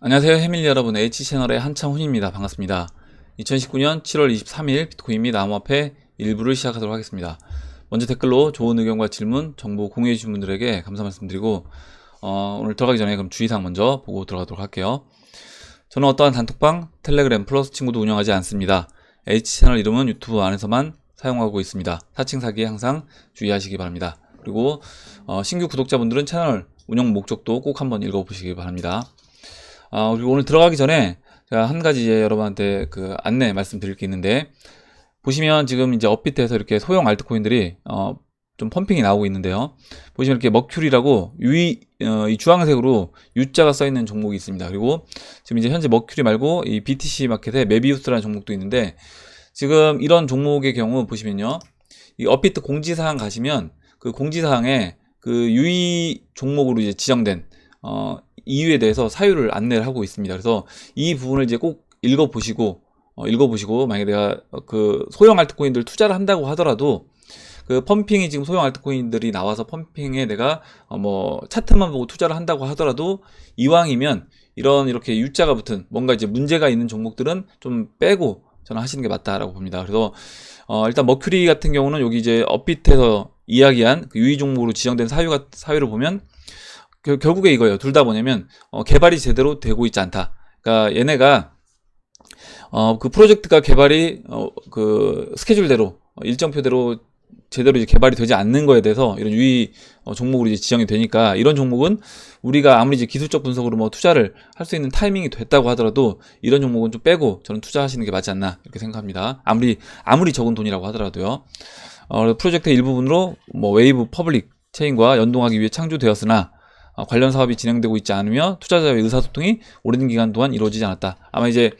안녕하세요 해밀리 여러분, H채널의 한창훈입니다. 반갑습니다. 2019년 7월 23일 비트코인 및 암호화폐 일부를 시작하도록 하겠습니다. 먼저 댓글로 좋은 의견과 질문, 정보 공유해 주신 분들에게 감사 말씀드리고 오늘 들어가기 전에 그럼 주의사항 먼저 보고 들어가도록 할게요. 저는 어떠한 단톡방, 텔레그램, 플러스 친구도 운영하지 않습니다. H채널 이름은 유튜브 안에서만 사용하고 있습니다. 사칭 사기에 항상 주의하시기 바랍니다. 그리고 신규 구독자분들은 채널 운영 목적도 꼭 한번 읽어보시기 바랍니다. 그리고 오늘 들어가기 전에 제가 한 가지 여러분한테 그 안내 말씀드릴 게 있는데, 보시면 지금 이제 업비트에서 이렇게 소형 알트코인들이 좀 펌핑이 나오고 있는데요. 보시면 이렇게 머큐리라고 이 주황색으로 U자가 써 있는 종목이 있습니다. 그리고 지금 이제 현재 머큐리 말고 이 BTC 마켓에 메비우스라는 종목도 있는데, 지금 이런 종목의 경우 보시면요, 이 업비트 공지사항 가시면 그 공지사항에 그 유의 종목으로 이제 지정된 이유에 대해서 사유를 안내를 하고 있습니다. 그래서 이 부분을 이제 꼭 읽어보시고 만약에 내가 그 소형 알트코인들 투자를 한다고 하더라도 그 펌핑이 지금 소형 알트코인들이 나와서 펌핑에 내가 뭐 차트만 보고 투자를 한다고 하더라도 이왕이면 이렇게 U자가 붙은 뭔가 이제 문제가 있는 종목들은 좀 빼고 저는 하시는 게 맞다라고 봅니다. 그래서 일단 머큐리 같은 경우는 여기 이제 업비트에서 이야기한 그 유의 종목으로 지정된 사유를 보면 결국에 이거예요. 둘 다 뭐냐면 개발이 제대로 되고 있지 않다. 그러니까 얘네가 그 프로젝트가 개발이 그 스케줄대로 일정표대로 제대로 이제 개발이 되지 않는 거에 대해서 이런 유의 종목으로 이제 지정이 되니까, 이런 종목은 우리가 아무리 이제 기술적 분석으로 뭐 투자를 할 수 있는 타이밍이 됐다고 하더라도 이런 종목은 좀 빼고 저는 투자하시는 게 맞지 않나 이렇게 생각합니다. 아무리 적은 돈이라고 하더라도요. 프로젝트의 일부분으로 뭐 웨이브 퍼블릭 체인과 연동하기 위해 창조되었으나 관련 사업이 진행되고 있지 않으며 투자자의 의사소통이 오랜 기간 동안 이루어지지 않았다. 아마 이제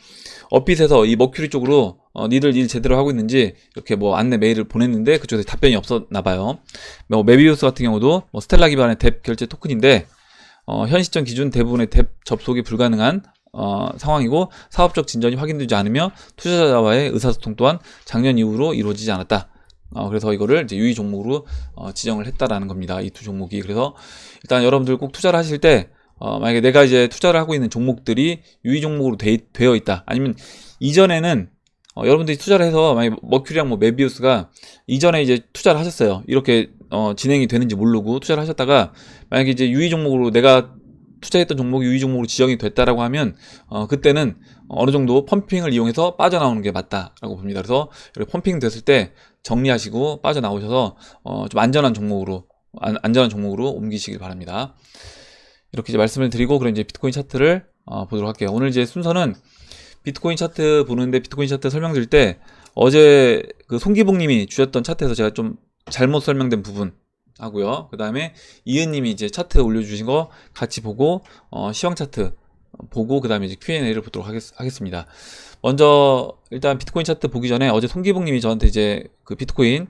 업빗에서 이 머큐리 쪽으로 니들 일 제대로 하고 있는지 이렇게 뭐 안내 메일을 보냈는데 그쪽에서 답변이 없었나 봐요. 뭐 메비우스 같은 경우도 뭐 스텔라 기반의 뎁 결제 토큰인데 현 시점 기준 대부분의 뎁 접속이 불가능한 상황이고 사업적 진전이 확인되지 않으며 투자자와의 의사소통 또한 작년 이후로 이루어지지 않았다. 그래서 이거를 이제 유의 종목으로 지정을 했다라는 겁니다. 이 두 종목이. 그래서 일단 여러분들 꼭 투자를 하실 때 만약에 내가 이제 투자를 하고 있는 종목들이 유의 종목으로 되어 있다. 아니면 이전에는 여러분들이 투자를 해서 만약에 머큐리랑 뭐 메비우스가 이전에 이제 투자를 하셨어요. 이렇게 진행이 되는지 모르고 투자를 하셨다가 만약에 이제 유의 종목으로 내가 투자했던 종목이 유의 종목으로 지정이 됐다라고 하면 그때는 어느 정도 펌핑을 이용해서 빠져나오는 게 맞다라고 봅니다. 그래서 이렇게 펌핑 됐을 때 정리하시고 빠져나오셔서 좀 안전한 종목으로 옮기시길 바랍니다. 이렇게 이제 말씀을 드리고, 그럼 이제 비트코인 차트를 보도록 할게요. 오늘 이제 순서는 비트코인 차트 보는데, 비트코인 차트 설명드릴 때 어제 그 송기봉님이 주셨던 차트에서 제가 좀 잘못 설명된 부분 하고요. 그 다음에 이은님이 이제 차트 올려주신 거 같이 보고 시황 차트 보고 그 다음에 이제 Q&A를 보도록 하겠습니다. 먼저 일단 비트코인 차트 보기 전에 어제 송기봉님이 저한테 이제 그 비트코인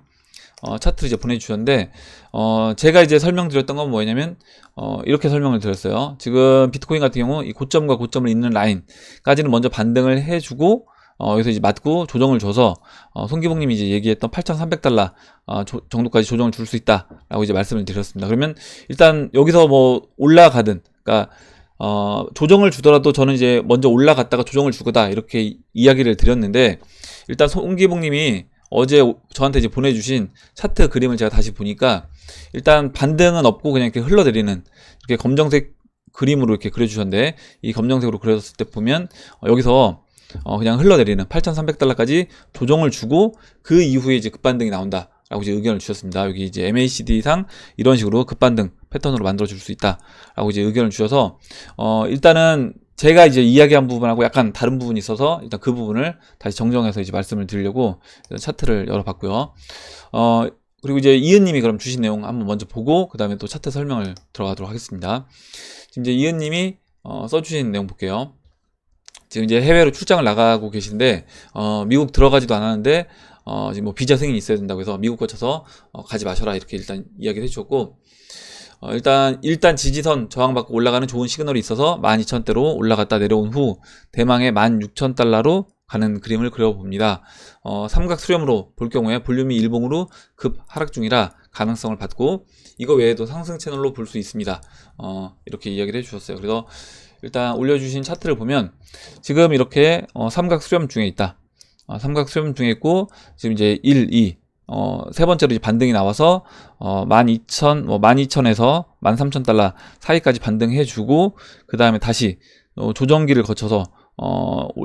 차트를 이제 보내주셨는데, 제가 이제 설명드렸던 건 뭐냐면 이렇게 설명을 드렸어요. 지금 비트코인 같은 경우 이 고점과 고점을 잇는 라인까지는 먼저 반등을 해주고 여기서 이제 맞고 조정을 줘서 송기봉님이 이제 얘기했던 8,300달러 정도까지 조정을 줄 수 있다라고 이제 말씀을 드렸습니다. 그러면 일단 여기서 뭐 올라가든, 그러니까 조정을 주더라도 저는 이제 먼저 올라갔다가 조정을 주거다 이렇게 이야기를 드렸는데, 일단 송기봉님이 어제 저한테 이제 보내주신 차트 그림을 제가 다시 보니까 일단 반등은 없고 그냥 이렇게 흘러내리는 이렇게 검정색 그림으로 이렇게 그려주셨는데, 이 검정색으로 그려졌을 때 보면 여기서 그냥 흘러내리는 8,300달러까지 조정을 주고 그 이후에 이제 급반등이 나온다 라고 이제 의견을 주셨습니다. 여기 이제 MACD상 이런 식으로 급반등 패턴으로 만들어 줄 수 있다 라고 이제 의견을 주셔서 일단은 제가 이제 이야기한 부분하고 약간 다른 부분이 있어서 일단 그 부분을 다시 정정해서 이제 말씀을 드리려고 차트를 열어봤고요. 그리고 이제 이은님이 그럼 주신 내용 한번 먼저 보고 그 다음에 또 차트 설명을 들어가도록 하겠습니다. 지금 이제 이은님이 써주신 내용 볼게요. 지금 이제 해외로 출장을 나가고 계신데 미국 들어가지도 않았는데 지금 뭐 비자 승인이 있어야 된다고 해서 미국 거쳐서 가지 마셔라 이렇게 일단 이야기를 해주셨고, 일단 지지선 저항받고 올라가는 좋은 시그널이 있어서 12,000대로 올라갔다 내려온 후 대망의 16,000달러로 가는 그림을 그려봅니다. 삼각 수렴으로 볼 경우에 볼륨이 일봉으로 급 하락 중이라 가능성을 받고 이거 외에도 상승 채널로 볼 수 있습니다. 이렇게 이야기를 해주셨어요. 그래서 일단 올려주신 차트를 보면 지금 이렇게 삼각 수렴 중에 있다. 삼각 수렴 중에 있고 지금 이제 1, 2 세 번째로 이제 반등이 나와서 12,000, 12,000에서 13,000달러 사이까지 반등해주고 그 다음에 다시 조정기를 거쳐서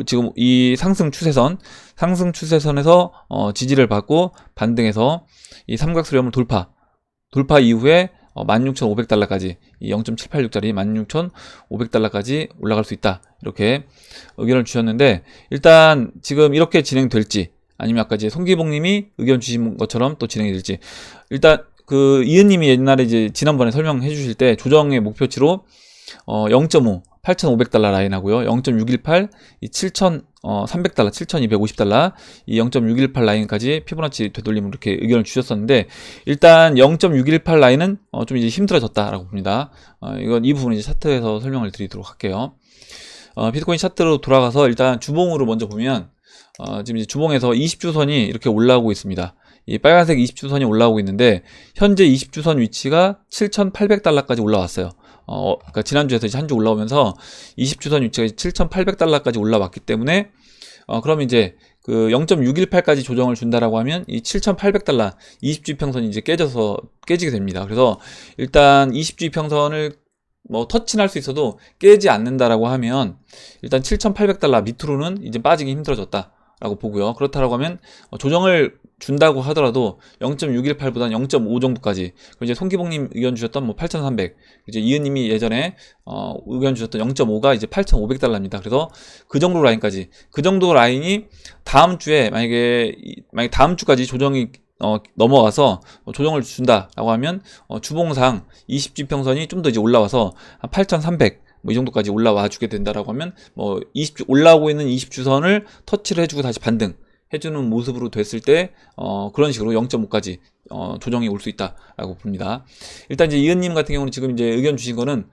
지금 이 상승 추세선에서 지지를 받고 반등해서 이 삼각 수렴을 돌파 이후에 16,500달러까지 이 0.786짜리 16,500달러까지 올라갈 수 있다. 이렇게 의견을 주셨는데 일단 지금 이렇게 진행될지 아니면 아까 이제 송기봉님이 의견 주신 것처럼 또 진행이 될지 일단 그 이은님이 옛날에 이제 지난번에 설명해 주실 때 조정의 목표치로 0.5 8,500달러 라인 하고요. 0.618, 이 7,300달러, 7,250달러, 이 0.618 라인까지 피보나치 되돌림을 이렇게 의견을 주셨었는데, 일단 0.618 라인은 좀 이제 힘들어졌다라고 봅니다. 이건 이 부분은 이제 차트에서 설명을 드리도록 할게요. 비트코인 차트로 돌아가서 일단 주봉으로 먼저 보면, 지금 이제 주봉에서 20주선이 이렇게 올라오고 있습니다. 이 빨간색 20주선이 올라오고 있는데, 현재 20주선 위치가 7,800달러까지 올라왔어요. 그러니까 지난주에서 이제 한 주 올라오면서 20주선 위치가 7,800달러까지 올라왔기 때문에, 그럼 이제 그 0.618까지 조정을 준다라고 하면 이 7,800달러 20주 이평선이 이제 깨지게 됩니다. 그래서 일단 20주 이평선을 터치는 할 수 있어도 깨지 않는다라고 하면 일단 7,800달러 밑으로는 이제 빠지기 힘들어졌다라고 보고요. 그렇다라고 하면 조정을 준다고 하더라도 0.618보다는 0.5 정도까지. 그리고 이제 송기봉님 의견 주셨던 8,300, 이제 이은님이 예전에 의견 주셨던 0.5가 이제 8,500달러입니다. 그래서 그 정도 라인까지, 그 정도 라인이 다음 주에 만약에 다음 주까지 조정이 넘어가서 조정을 준다라고 하면 주봉상 20주 평선이 좀 더 이제 올라와서 한 8,300. 이 정도까지 올라와 주게 된다라고 하면 20주 올라오고 있는 20주선을 터치를 해주고 다시 반등 해주는 모습으로 됐을 때 그런 식으로 0.5까지 조정이 올 수 있다라고 봅니다. 일단 이제 이은님 같은 경우는 지금 이제 의견 주신 거는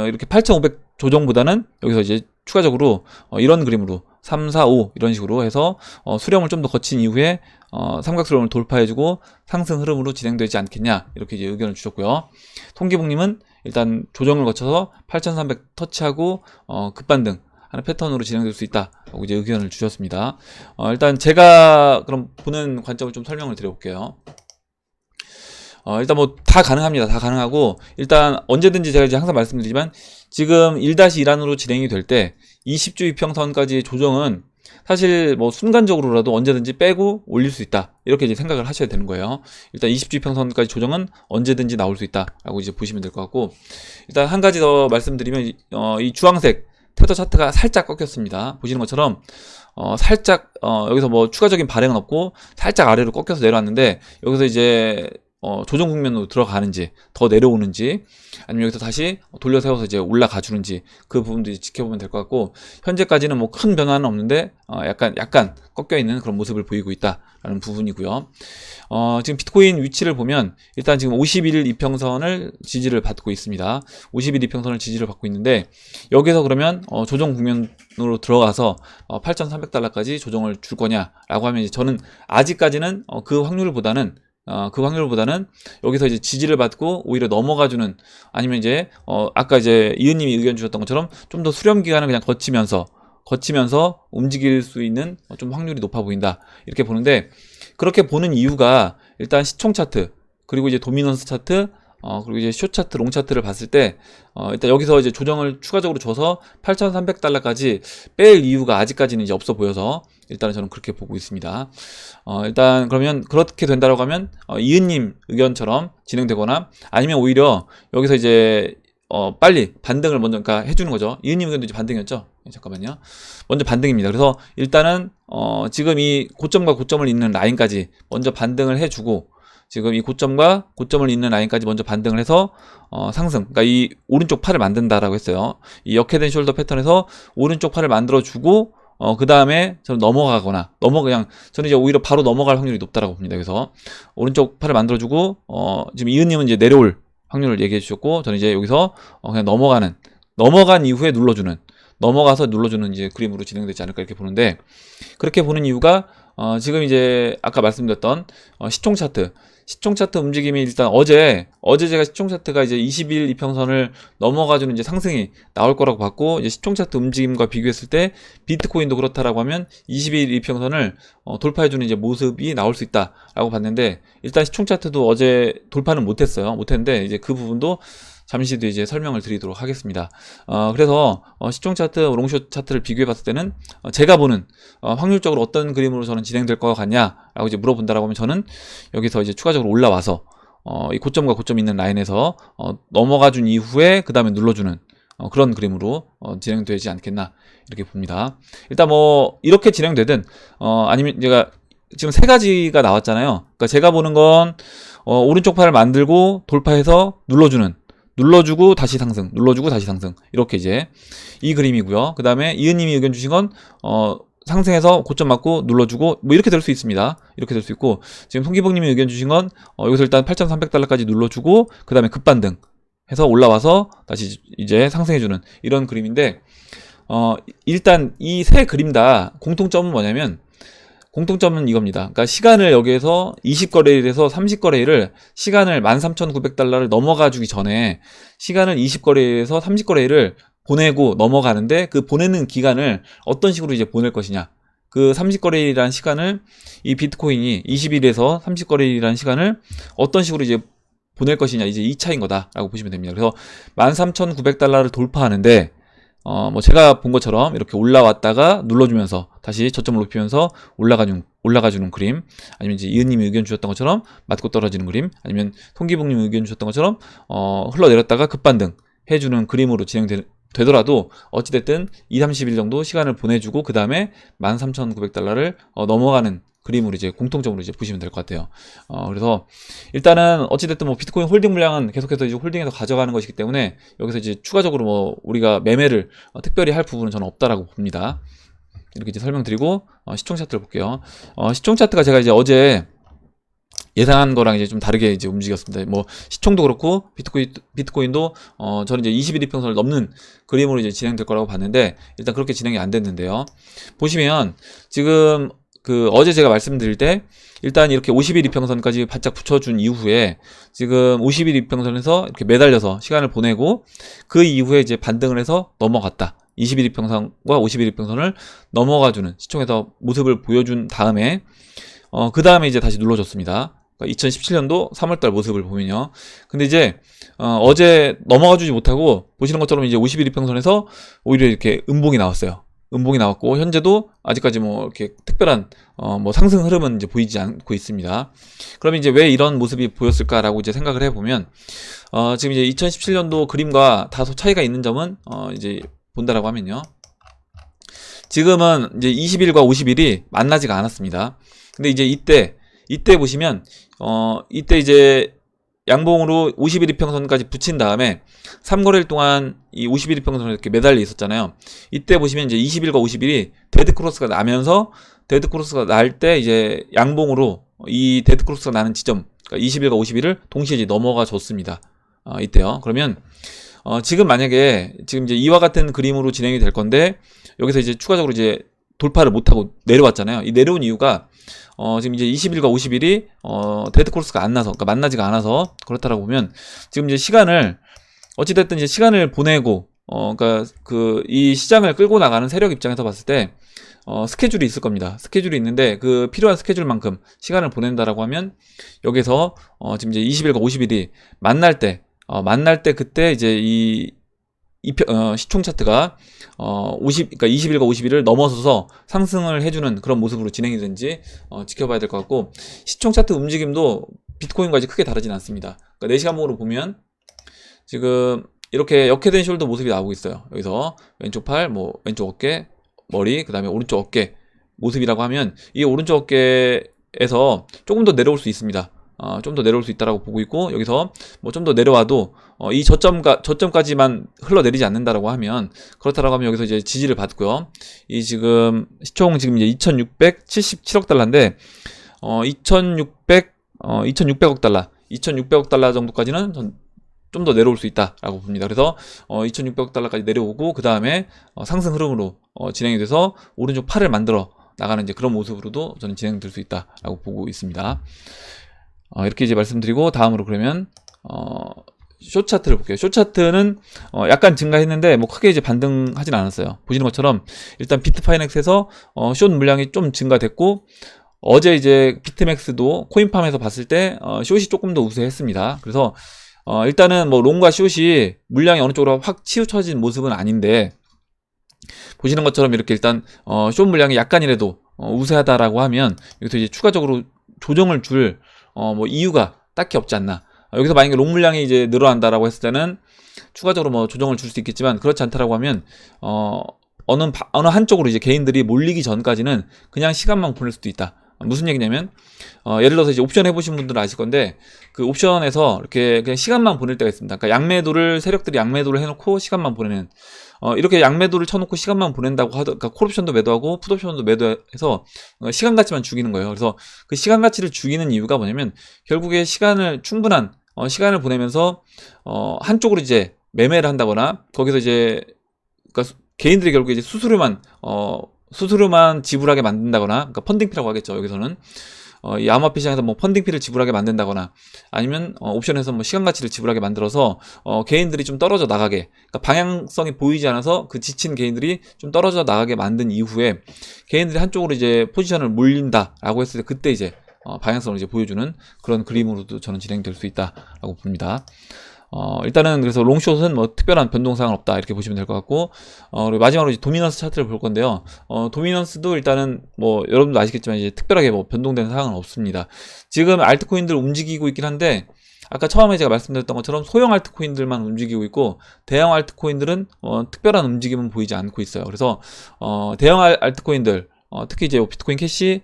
이렇게 8,500 조정보다는 여기서 이제 추가적으로 이런 그림으로 3, 4, 5 이런 식으로 해서 수렴을 좀 더 거친 이후에 삼각 수렴을 돌파해주고 상승 흐름으로 진행되지 않겠냐 이렇게 이제 의견을 주셨고요. 송기봉님은 일단 조정을 거쳐서 8,300 터치하고 급반등 하는 패턴으로 진행될 수 있다라고 이제 의견을 주셨습니다. 일단 제가 그럼 보는 관점을 좀 설명을 드려볼게요. 일단 다 가능합니다. 다 가능하고 일단 언제든지 제가 이제 항상 말씀드리지만 지금 1-1안으로 진행이 될 때 20주 이평선까지의 조정은 사실 순간적으로라도 언제든지 빼고 올릴 수 있다 이렇게 이제 생각을 하셔야 되는 거예요. 일단 20주 이평선까지 조정은 언제든지 나올 수 있다라고 이제 보시면 될 것 같고 일단 한 가지 더 말씀드리면 이 주황색 테더 차트가 살짝 꺾였습니다. 보시는 것처럼 살짝 여기서 추가적인 발행은 없고 살짝 아래로 꺾여서 내려왔는데 여기서 이제 조정 국면으로 들어가는지 더 내려오는지 아니면 여기서 다시 돌려 세워서 이제 올라가 주는지 그 부분도 이제 지켜보면 될 것 같고 현재까지는 큰 변화는 없는데 약간 꺾여 있는 그런 모습을 보이고 있다라는 부분이고요. 지금 비트코인 위치를 보면 일단 지금 51일 이평선을 지지를 받고 있습니다. 51일 이평선을 지지를 받고 있는데 여기서 그러면 조정 국면으로 들어가서 8,300달러까지 조정을 줄 거냐라고 하면 이제 저는 아직까지는 그 확률보다는 여기서 이제 지지를 받고 오히려 넘어가주는 아니면 이제 아까 이제 이은님이 의견 주셨던 것처럼 좀 더 수렴 기간을 그냥 거치면서 움직일 수 있는 좀 확률이 높아 보인다 이렇게 보는데 그렇게 보는 이유가 일단 시총 차트 그리고 이제 도미넌스 차트 그리고 이제 숏 차트, 롱 차트를 봤을 때 일단 여기서 이제 조정을 추가적으로 줘서 8,300달러까지 뺄 이유가 아직까지는 이제 없어 보여서 일단은 저는 그렇게 보고 있습니다. 일단 그러면 그렇게 된다고 하면 이은님 의견처럼 진행되거나 아니면 오히려 여기서 이제 빨리 반등을 먼저 그러니까 해주는 거죠. 이은님 의견도 이제 반등이었죠. 잠깐만요. 먼저 반등입니다. 그래서 일단은 지금 이 고점과 고점을 잇는 라인까지 먼저 반등을 해주고 지금 이 고점과 고점을 잇는 라인까지 먼저 반등을 해서 상승, 그러니까 이 오른쪽 팔을 만든다라고 했어요. 이 역헤드 앤 숄더 패턴에서 오른쪽 팔을 만들어주고 그 다음에 저는 그냥 저는 이제 오히려 바로 넘어갈 확률이 높다라고 봅니다. 그래서 오른쪽 팔을 만들어주고 지금 이은님은 이제 내려올 확률을 얘기해 주셨고 저는 이제 여기서 그냥 넘어간 이후에 넘어가서 눌러주는 이제 그림으로 진행되지 않을까 이렇게 보는데 그렇게 보는 이유가 지금 이제 아까 말씀드렸던 시총 차트 시총 차트 움직임이 일단 어제 제가 시총 차트가 이제 20일 이평선을 넘어가주는 이제 상승이 나올 거라고 봤고, 이제 시총 차트 움직임과 비교했을 때 비트코인도 그렇다라고 하면 20일 이평선을 돌파해주는 이제 모습이 나올 수 있다라고 봤는데, 일단 시총 차트도 어제 돌파는 못했는데 이제 그 부분도 잠시 뒤에 이제 설명을 드리도록 하겠습니다. 그래서 시총 차트, 롱숏 차트를 비교해 봤을 때는 제가 보는 확률적으로 어떤 그림으로 저는 진행될 것 같냐라고 이제 물어본다라고 하면, 저는 여기서 이제 추가적으로 올라와서 이 고점과 고점 있는 라인에서 넘어가 준 이후에 그 다음에 눌러주는 그런 그림으로 진행되지 않겠나 이렇게 봅니다. 일단 뭐 이렇게 진행되든 아니면 제가 지금 세 가지가 나왔잖아요. 그러니까 제가 보는 건 오른쪽 팔을 만들고 돌파해서 눌러주고 다시 상승, 눌러주고 다시 상승, 이렇게 이제 이 그림이고요. 그 다음에 이은님이 의견 주신 건 상승해서 고점 맞고 눌러주고, 뭐 이렇게 될 수 있습니다. 이렇게 될 수 있고, 지금 송기복님이 의견 주신 건 여기서 일단 8,300달러까지 눌러주고 그 다음에 급반등 해서 올라와서 다시 이제 상승해주는 이런 그림인데, 일단 이 세 그림 다 공통점은 뭐냐면, 공통점은 이겁니다. 그러니까 시간을 여기에서 20거래일에서 30거래일을 시간을 13,900달러를 넘어가 주기 전에 시간을 20거래일에서 30거래일을 보내고 넘어가는데, 그 보내는 기간을 어떤 식으로 이제 보낼 것이냐, 그 30거래일이라는 시간을 이 비트코인이 20일에서 30거래일이라는 시간을 어떤 식으로 이제 보낼 것이냐, 이제 이 차이인 거다라고 보시면 됩니다. 그래서 13,900달러를 돌파하는데 뭐 제가 본 것처럼 이렇게 올라왔다가 눌러주면서 다시 저점을 높이면서 올라가주는 그림, 아니면 이제 이은님이 의견 주셨던 것처럼 맞고 떨어지는 그림, 아니면 송기복님이 의견 주셨던 것처럼 흘러내렸다가 급반등 해주는 그림으로 진행되더라도 어찌됐든 2-30일 정도 시간을 보내주고 그 다음에 13,900달러를 넘어가는 그림으로 이제 공통적으로 이제 보시면 될 것 같아요. 그래서 일단은 어찌됐든 뭐 비트코인 홀딩 물량은 계속해서 이제 홀딩해서 가져가는 것이기 때문에 여기서 이제 추가적으로 뭐 우리가 매매를 특별히 할 부분은 저는 없다라고 봅니다. 이렇게 이제 설명드리고 시총 차트를 볼게요. 시총 차트가 제가 이제 어제 예상한 거랑 이제 좀 다르게 이제 움직였습니다. 뭐 시총도 그렇고 비트코인도 저는 이제 21일 평선을 넘는 그림으로 이제 진행될 거라고 봤는데, 일단 그렇게 진행이 안 됐는데요. 보시면 지금 어제 제가 말씀드릴 때 일단 이렇게 50일 이평선까지 바짝 붙여준 이후에 지금 50일 이평선에서 이렇게 매달려서 시간을 보내고 그 이후에 이제 반등을 해서 넘어갔다. 20일 이평선과 50일 이평선을 넘어가주는 시총에서 모습을 보여준 다음에 그 다음에 이제 다시 눌러줬습니다. 그러니까 2017년도 3월달 모습을 보면요. 근데 이제 어제 넘어가주지 못하고 보시는 것처럼 이제 50일 이평선에서 오히려 이렇게 음봉이 나왔어요. 음봉이 나왔고 현재도 아직까지 뭐 이렇게 특별한 뭐 상승 흐름은 이제 보이지 않고 있습니다. 그러면 이제 왜 이런 모습이 보였을까라고 이제 생각을 해보면 지금 이제 2017년도 그림과 다소 차이가 있는 점은 이제 본다라고 하면요. 지금은 이제 20일과 50일이 만나지가 않았습니다. 근데 이제 이때 보시면 이때 이제 양봉으로 50일 이평선까지 붙인 다음에 3거래일 동안 이 50일 이평선에 이렇게 매달려 있었잖아요. 이때 보시면 이제 20일과 50일이 데드크로스가 나면서, 데드크로스가 날 때 이제 양봉으로 이 데드크로스가 나는 지점, 그러니까 20일과 50일을 동시에 이제 넘어가 줬습니다. 이때요. 그러면 지금 만약에 지금 이제 이와 같은 그림으로 진행이 될 건데, 여기서 이제 추가적으로 이제 돌파를 못하고 내려왔잖아요. 이 내려온 이유가 지금 이제 20일과 50일이 데드크로스가 안 나서, 그러니까 만나지가 않아서 그렇다라고 보면, 지금 이제 시간을 어찌됐든 이제 시간을 보내고 그러니까 이 시장을 끌고 나가는 세력 입장에서 봤을 때 스케줄이 있을 겁니다. 스케줄이 있는데 그 필요한 스케줄만큼 시간을 보낸다라고 하면, 여기서 지금 이제 20일과 50일이 만날 때 그때 이제 시총 차트가 그러니까 20일과 50일을 넘어서서 상승을 해주는 그런 모습으로 진행이 되는지 지켜봐야 될 것 같고, 시총 차트 움직임도 비트코인과 이제 크게 다르진 않습니다. 그러니까 4시간봉으로 보면 지금 이렇게 역회된 숄더 모습이 나오고 있어요. 여기서 왼쪽 팔, 뭐 왼쪽 어깨, 머리, 그 다음에 오른쪽 어깨 모습이라고 하면, 이 오른쪽 어깨에서 조금 더 내려올 수 있습니다. 좀 더 내려올 수 있다라고 보고 있고, 여기서 뭐 좀 더 내려와도 이 저점까지만 흘러내리지 않는다라고 하면, 그렇다라고 하면 여기서 이제 지지를 받고요. 이 지금 시총 지금 이제 2,677억 달러인데 2,600억 달러, 2,600억 달러 정도까지는 좀 더 내려올 수 있다라고 봅니다. 그래서 2,600억 달러까지 내려오고 그 다음에 상승 흐름으로 진행이 돼서 오른쪽 팔을 만들어 나가는 이제 그런 모습으로도 저는 진행될 수 있다라고 보고 있습니다. 이렇게 이제 말씀드리고 다음으로 그러면 숏 차트를 볼게요. 숏 차트는 약간 증가했는데 뭐 크게 이제 반등하진 않았어요. 보시는 것처럼 일단 비트파이넥스에서 숏 물량이 좀 증가됐고, 어제 이제 비트맥스도 코인팜에서 봤을 때 숏이 조금 더 우세했습니다. 그래서 일단은 뭐 롱과 숏이 물량이 어느 쪽으로 확 치우쳐진 모습은 아닌데, 보시는 것처럼 이렇게 일단 숏 물량이 약간이라도 우세하다라고 하면 여기서 이제 추가적으로 조정을 줄 뭐 이유가 딱히 없지 않나. 여기서 만약에 롱 물량이 이제 늘어난다라고 했을 때는 추가적으로 뭐 조정을 줄 수 있겠지만, 그렇지 않다라고 하면 어느 한쪽으로 이제 개인들이 몰리기 전까지는 그냥 시간만 보낼 수도 있다. 무슨 얘기냐면 예를 들어서 이제 옵션 해보신 분들은 아실 건데, 그 옵션에서 이렇게 그냥 시간만 보낼 때가 있습니다. 그러니까 세력들이 양매도를 해놓고 시간만 보내는, 이렇게 양매도를 쳐놓고 시간만 보낸다고 그러니까 콜옵션도 매도하고 풋옵션도 매도해서 시간 가치만 죽이는 거예요. 그래서 그 시간 가치를 죽이는 이유가 뭐냐면, 결국에 충분한 시간을 보내면서 한쪽으로 이제 매매를 한다거나, 거기서 이제 그러니까 개인들이 결국에 이제 수수료만 지불하게 만든다거나, 그러니까 펀딩피라고 하겠죠. 여기서는 이 암호화폐 시장에서 뭐 펀딩피를 지불하게 만든다거나, 아니면 옵션에서 뭐 시간 가치를 지불하게 만들어서 개인들이 좀 떨어져 나가게, 그러니까 방향성이 보이지 않아서 그 지친 개인들이 좀 떨어져 나가게 만든 이후에 개인들이 한쪽으로 이제 포지션을 몰린다라고 했을 때, 그때 이제 방향성을 이제 보여주는 그런 그림으로도 저는 진행될 수 있다라고 봅니다. 일단은 그래서 롱숏은 뭐 특별한 변동사항은 없다, 이렇게 보시면 될 것 같고, 그리고 마지막으로 이제 도미넌스 차트를 볼 건데요. 도미넌스도 일단은 뭐 여러분도 아시겠지만 이제 특별하게 뭐 변동되는 사항은 없습니다. 지금 알트코인들 움직이고 있긴 한데, 아까 처음에 제가 말씀드렸던 것처럼 소형 알트코인들만 움직이고 있고, 대형 알트코인들은 특별한 움직임은 보이지 않고 있어요. 그래서 대형 알트코인들, 특히 이제 비트코인 캐시,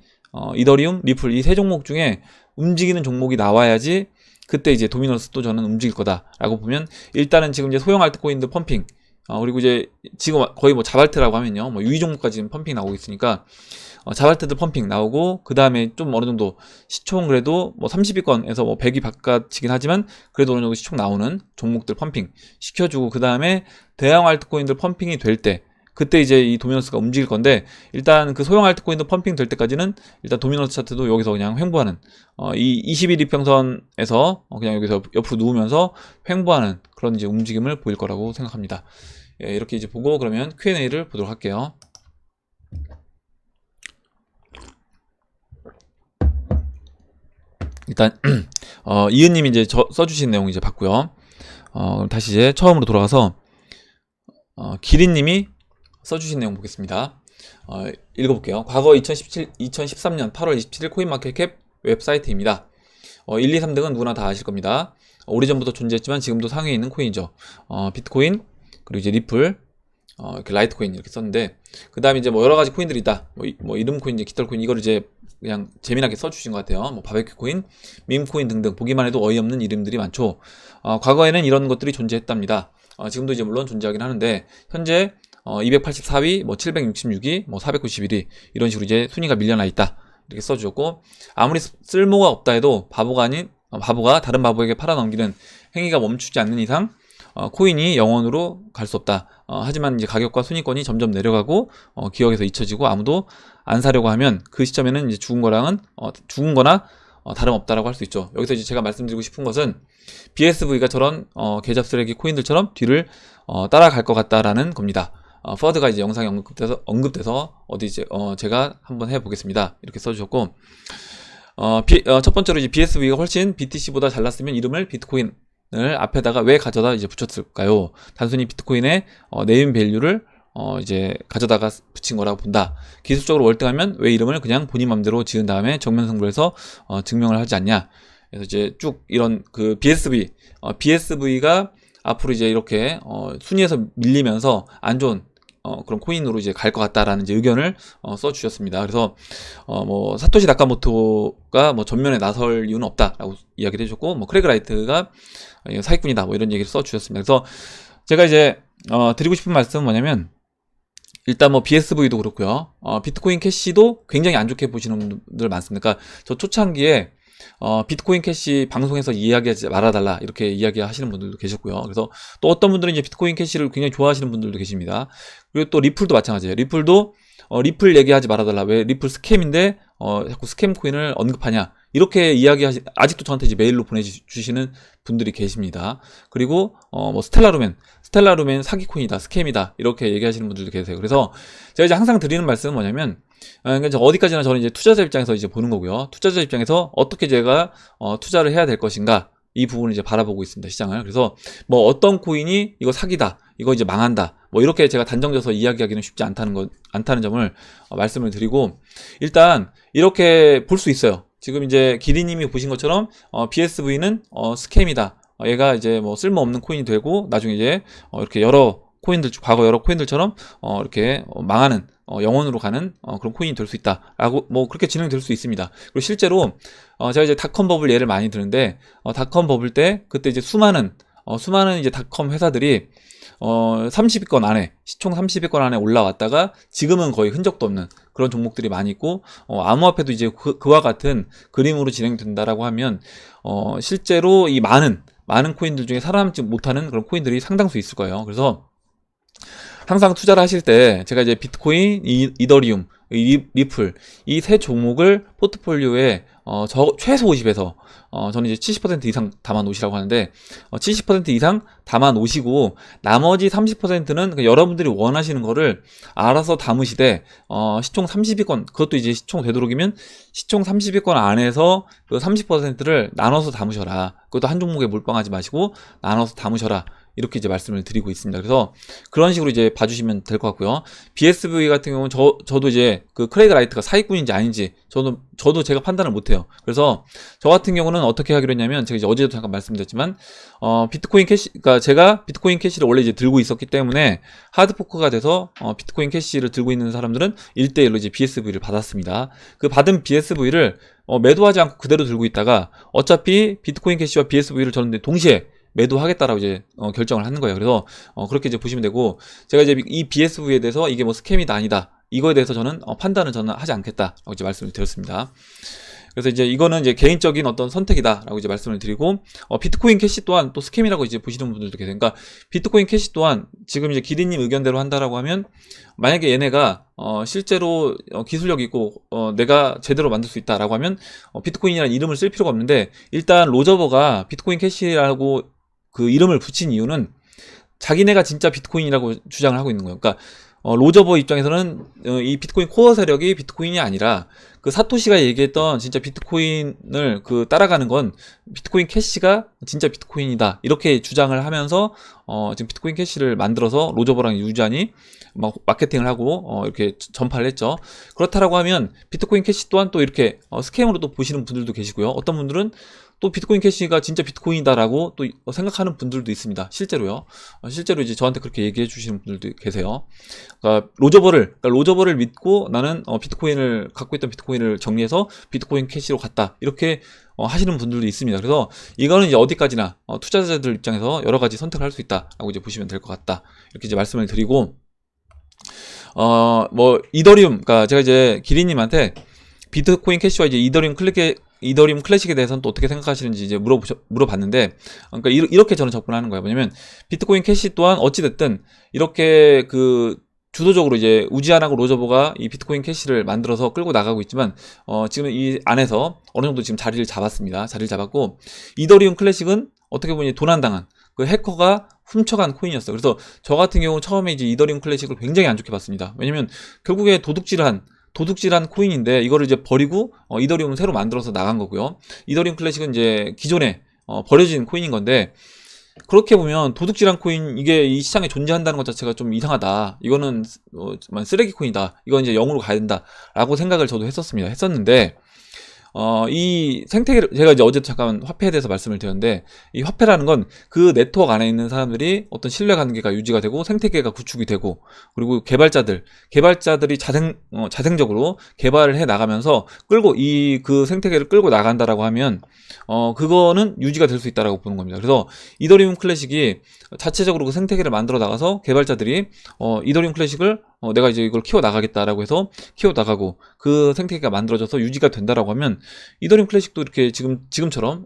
이더리움, 리플, 이 세 종목 중에 움직이는 종목이 나와야지 그때 이제 도미넌스도 저는 움직일 거다라고 보면, 일단은 지금 이제 소형 알트코인들 펌핑, 그리고 이제 지금 거의 뭐 자발트라고 하면요, 뭐 유의 종목까지 지금 펌핑 나오고 있으니까 자발트들 펌핑 나오고, 그 다음에 좀 어느 정도 시총 그래도 뭐 30위권에서 뭐 100위 바깥이긴 하지만 그래도 어느 정도 시총 나오는 종목들 펌핑 시켜주고, 그 다음에 대형 알트코인들 펌핑이 될 때, 그때 이제 이 도미넌스가 움직일 건데, 일단 그 소형 알트코인도 펌핑 될 때까지는 일단 도미넌스 차트도 여기서 그냥 횡보하는, 이 21 이평선에서 그냥 여기서 옆으로 누우면서 횡보하는 그런 이제 움직임을 보일 거라고 생각합니다. 예, 이렇게 이제 보고 그러면 Q&A를 보도록 할게요. 일단 이은님이 이제 써주신 내용 이제 봤고요. 그럼 다시 이제 처음으로 돌아가서 기린님이 써주신 내용 보겠습니다. 읽어볼게요. 과거 2013년 8월 27일 코인마켓캡 웹사이트입니다. 1, 2, 3등은 누구나 다 아실 겁니다. 오래전부터 존재했지만 지금도 상위에 있는 코인이죠. 비트코인, 그리고 이제 리플, 이렇게 라이트코인 이렇게 썼는데, 그 다음에 이제 뭐 여러 가지 코인들이 있다. 뭐 이름코인, 이제 깃털코인, 이걸 이제 그냥 재미나게 써주신 것 같아요. 뭐 바베큐 코인, 밈코인 등등 보기만 해도 어이없는 이름들이 많죠. 과거에는 이런 것들이 존재했답니다. 지금도 이제 물론 존재하긴 하는데, 현재 284위, 뭐 766위, 뭐 491위, 이런 식으로 이제 순위가 밀려나 있다, 이렇게 써주셨고, 아무리 쓸모가 없다 해도 바보가 다른 바보에게 팔아넘기는 행위가 멈추지 않는 이상 코인이 영원으로 갈 수 없다. 하지만 이제 가격과 순위권이 점점 내려가고 기억에서 잊혀지고 아무도 안 사려고 하면, 그 시점에는 이제 죽은 거나 다름없다라고 할 수 있죠. 여기서 이제 제가 말씀드리고 싶은 것은, BSV가 저런 개잡 쓰레기 코인들처럼 뒤를 따라갈 것 같다라는 겁니다. 퍼드가 이제 영상에 언급돼서 어디 이제 제가 한번 해보겠습니다, 이렇게 써주셨고, 첫 번째로 이제 BSV가 훨씬 BTC보다 잘났으면 이름을 비트코인을 앞에다가 왜 가져다 이제 붙였을까요? 단순히 비트코인의 네임 밸류를 이제 가져다가 붙인 거라고 본다. 기술적으로 월등하면 왜 이름을 그냥 본인 맘대로 지은 다음에 정면 승부해서 증명을 하지 않냐. 그래서 이제 쭉 이런 그 BSV가 앞으로 이제 이렇게 순위에서 밀리면서 안 좋은 그런 코인으로 이제 갈 것 같다라는 이제 의견을 써주셨습니다. 그래서 뭐 사토시 나카모토가 뭐 전면에 나설 이유는 없다라고 이야기를 해줬고, 뭐 크레그 라이트가 사기꾼이다, 뭐 이런 얘기를 써주셨습니다. 그래서 제가 이제 드리고 싶은 말씀은 뭐냐면, 일단 뭐 BSV도 그렇고요, 비트코인 캐시도 굉장히 안 좋게 보시는 분들 많습니다. 그러니까 저 초창기에 비트코인 캐시 방송에서 이야기하지 말아달라, 이렇게 이야기하시는 분들도 계셨고요. 그래서 또 어떤 분들은 이제 비트코인 캐시를 굉장히 좋아하시는 분들도 계십니다. 그리고 또 리플도 마찬가지예요. 리플도 리플 얘기하지 말아달라, 왜 리플 스캠인데 자꾸 스캠 코인을 언급하냐, 이렇게 아직도 저한테 이제 메일로 보내주시는 분들이 계십니다. 그리고 뭐 스텔라루멘 사기 코인이다, 스캠이다, 이렇게 얘기하시는 분들도 계세요. 그래서 제가 이제 항상 드리는 말씀은 뭐냐면, 그러니까 어디까지나 저는 이제 투자자 입장에서 이제 보는 거고요. 투자자 입장에서 어떻게 제가 투자를 해야 될 것인가, 이 부분을 이제 바라보고 있습니다, 시장을. 그래서 뭐 어떤 코인이 이거 사기다, 이거 이제 망한다, 뭐 이렇게 제가 단정져서 이야기하기는 쉽지 않다는 점을 말씀을 드리고, 일단 이렇게 볼 수 있어요. 지금 이제 기리님이 보신 것처럼 BSV는 스캠이다, 얘가 이제 뭐 쓸모없는 코인이 되고 나중에 이제 이렇게 과거 여러 코인들처럼 이렇게 망하는, 영원으로 가는 그런 코인이 될 수 있다라고, 뭐 그렇게 진행될 수 있습니다. 그리고 실제로 제가 이제 닷컴 버블 예를 많이 드는데, 닷컴 버블 때 그때 이제 수많은 이제 닷컴 회사들이 30위권 안에, 시총 30위권 안에 올라왔다가 지금은 거의 흔적도 없는 그런 종목들이 많이 있고, 암호화폐도 이제 그와 같은 그림으로 진행된다라고 하면 실제로 이 많은 코인들 중에 살아남지 못하는 그런 코인들이 상당수 있을 거예요. 그래서 항상 투자를 하실 때 제가 이제 비트코인, 이더리움, 리플, 이 세 종목을 포트폴리오에 최소 50에서 저는 이제 70% 이상 담아 놓으시라고 하는데, 70% 이상 담아 놓으시고 나머지 30%는 여러분들이 원하시는 거를 알아서 담으시되, 시총 30위권, 그것도 이제 시총 되도록이면 시총 30위권 안에서 그 30%를 나눠서 담으셔라. 그것도 한 종목에 몰빵하지 마시고 나눠서 담으셔라, 이렇게 이제 말씀을 드리고 있습니다. 그래서 그런 식으로 이제 봐주시면 될 것 같고요. BSV 같은 경우는 저도 이제 그 크레이그 라이트가 사기꾼인지 아닌지 저도 제가 판단을 못해요. 그래서 저 같은 경우는 어떻게 하기로 했냐면, 제가 이제 어제도 잠깐 말씀드렸지만, 비트코인 캐시, 그러니까 제가 비트코인 캐시를 원래 이제 들고 있었기 때문에 하드포크가 돼서 비트코인 캐시를 들고 있는 사람들은 1대1로 이제 BSV를 받았습니다. 그 받은 BSV를 매도하지 않고 그대로 들고 있다가 어차피 비트코인 캐시와 BSV를 저는 동시에 매도하겠다라고 이제 결정을 하는 거예요. 그래서 그렇게 이제 보시면 되고, 제가 이제 이 BSV에 대해서 이게 뭐 스캠이다 아니다, 이거에 대해서 저는 판단을 하지 않겠다라고 이제 말씀을 드렸습니다. 그래서 이제 이거는 이제 개인적인 어떤 선택이다라고 이제 말씀을 드리고, 비트코인 캐시 또한 또 스캠이라고 이제 보시는 분들도 계세요. 그러니까 비트코인 캐시 또한 지금 이제 기리님 의견대로 한다라고 하면, 만약에 얘네가 실제로 기술력이 있고 내가 제대로 만들 수 있다라고 하면 비트코인이라는 이름을 쓸 필요가 없는데, 일단 로저버가 비트코인 캐시라고 그 이름을 붙인 이유는 자기네가 진짜 비트코인이라고 주장을 하고 있는 거예요. 그러니까 로저버 입장에서는 이 비트코인 코어 세력이 비트코인이 아니라 그 사토시가 얘기했던 진짜 비트코인을 따라가는 건 비트코인 캐시가 진짜 비트코인이다, 이렇게 주장을 하면서 지금 비트코인 캐시를 만들어서 로저버랑 유저안이 막 마케팅을 하고 이렇게 전파를 했죠. 그렇다라고 하면 비트코인 캐시 또한 또 이렇게 스캠으로 또 보시는 분들도 계시고요. 어떤 분들은 또 비트코인 캐시가 진짜 비트코인이다라고 또 생각하는 분들도 있습니다. 실제로요. 실제로 이제 저한테 그렇게 얘기해 주시는 분들도 계세요. 그러니까 로저버를 믿고 나는 비트코인을 갖고 있던 비트코인을 정리해서 비트코인 캐시로 갔다, 이렇게 하시는 분들도 있습니다. 그래서 이거는 이제 어디까지나 투자자들 입장에서 여러 가지 선택을 할 수 있다라고 이제 보시면 될 것 같다, 이렇게 이제 말씀을 드리고, 뭐 이더리움, 그러니까 제가 이제 기리님한테 비트코인 캐시와 이제 이더리움 클래식에 대해서는 또 어떻게 생각하시는지 이제 물어봤는데, 그러니까 이렇게 저는 접근하는 거예요. 뭐냐면 비트코인 캐시 또한 어찌됐든 이렇게 주도적으로 이제 우지안하고 로저버가 이 비트코인 캐시를 만들어서 끌고 나가고 있지만, 지금 이 안에서 어느 정도 지금 자리를 잡았고, 이더리움 클래식은 어떻게 보면 도난당한 그 해커가 훔쳐간 코인이었어요. 그래서 저 같은 경우 처음에 이제 이더리움 클래식을 굉장히 안 좋게 봤습니다. 왜냐면 결국에 도둑질한 코인인데 이거를 이제 버리고 이더리움은 새로 만들어서 나간 거고요. 이더리움 클래식은 이제 기존에 버려진 코인인 건데, 그렇게 보면 도둑질한 코인, 이게 이 시장에 존재한다는 것 자체가 좀 이상하다, 이거는 쓰레기 코인이다, 이건 이제 0으로 가야 된다라고 생각을 저도 했었는데, 이 생태계를, 제가 이제 어제도 잠깐 화폐에 대해서 말씀을 드렸는데, 이 화폐라는 건 그 네트워크 안에 있는 사람들이 어떤 신뢰관계가 유지가 되고 생태계가 구축이 되고, 그리고 개발자들이 자생적으로 개발을 해 나가면서 그 생태계를 끌고 나간다라고 하면 그거는 유지가 될 수 있다라고 보는 겁니다. 그래서 이더리움 클래식이 자체적으로 그 생태계를 만들어 나가서 개발자들이 이더리움 클래식을 내가 이제 이걸 키워 나가겠다라고 해서 키워 나가고 그 생태계가 만들어져서 유지가 된다라고 하면, 이더리움 클래식도 이렇게 지금처럼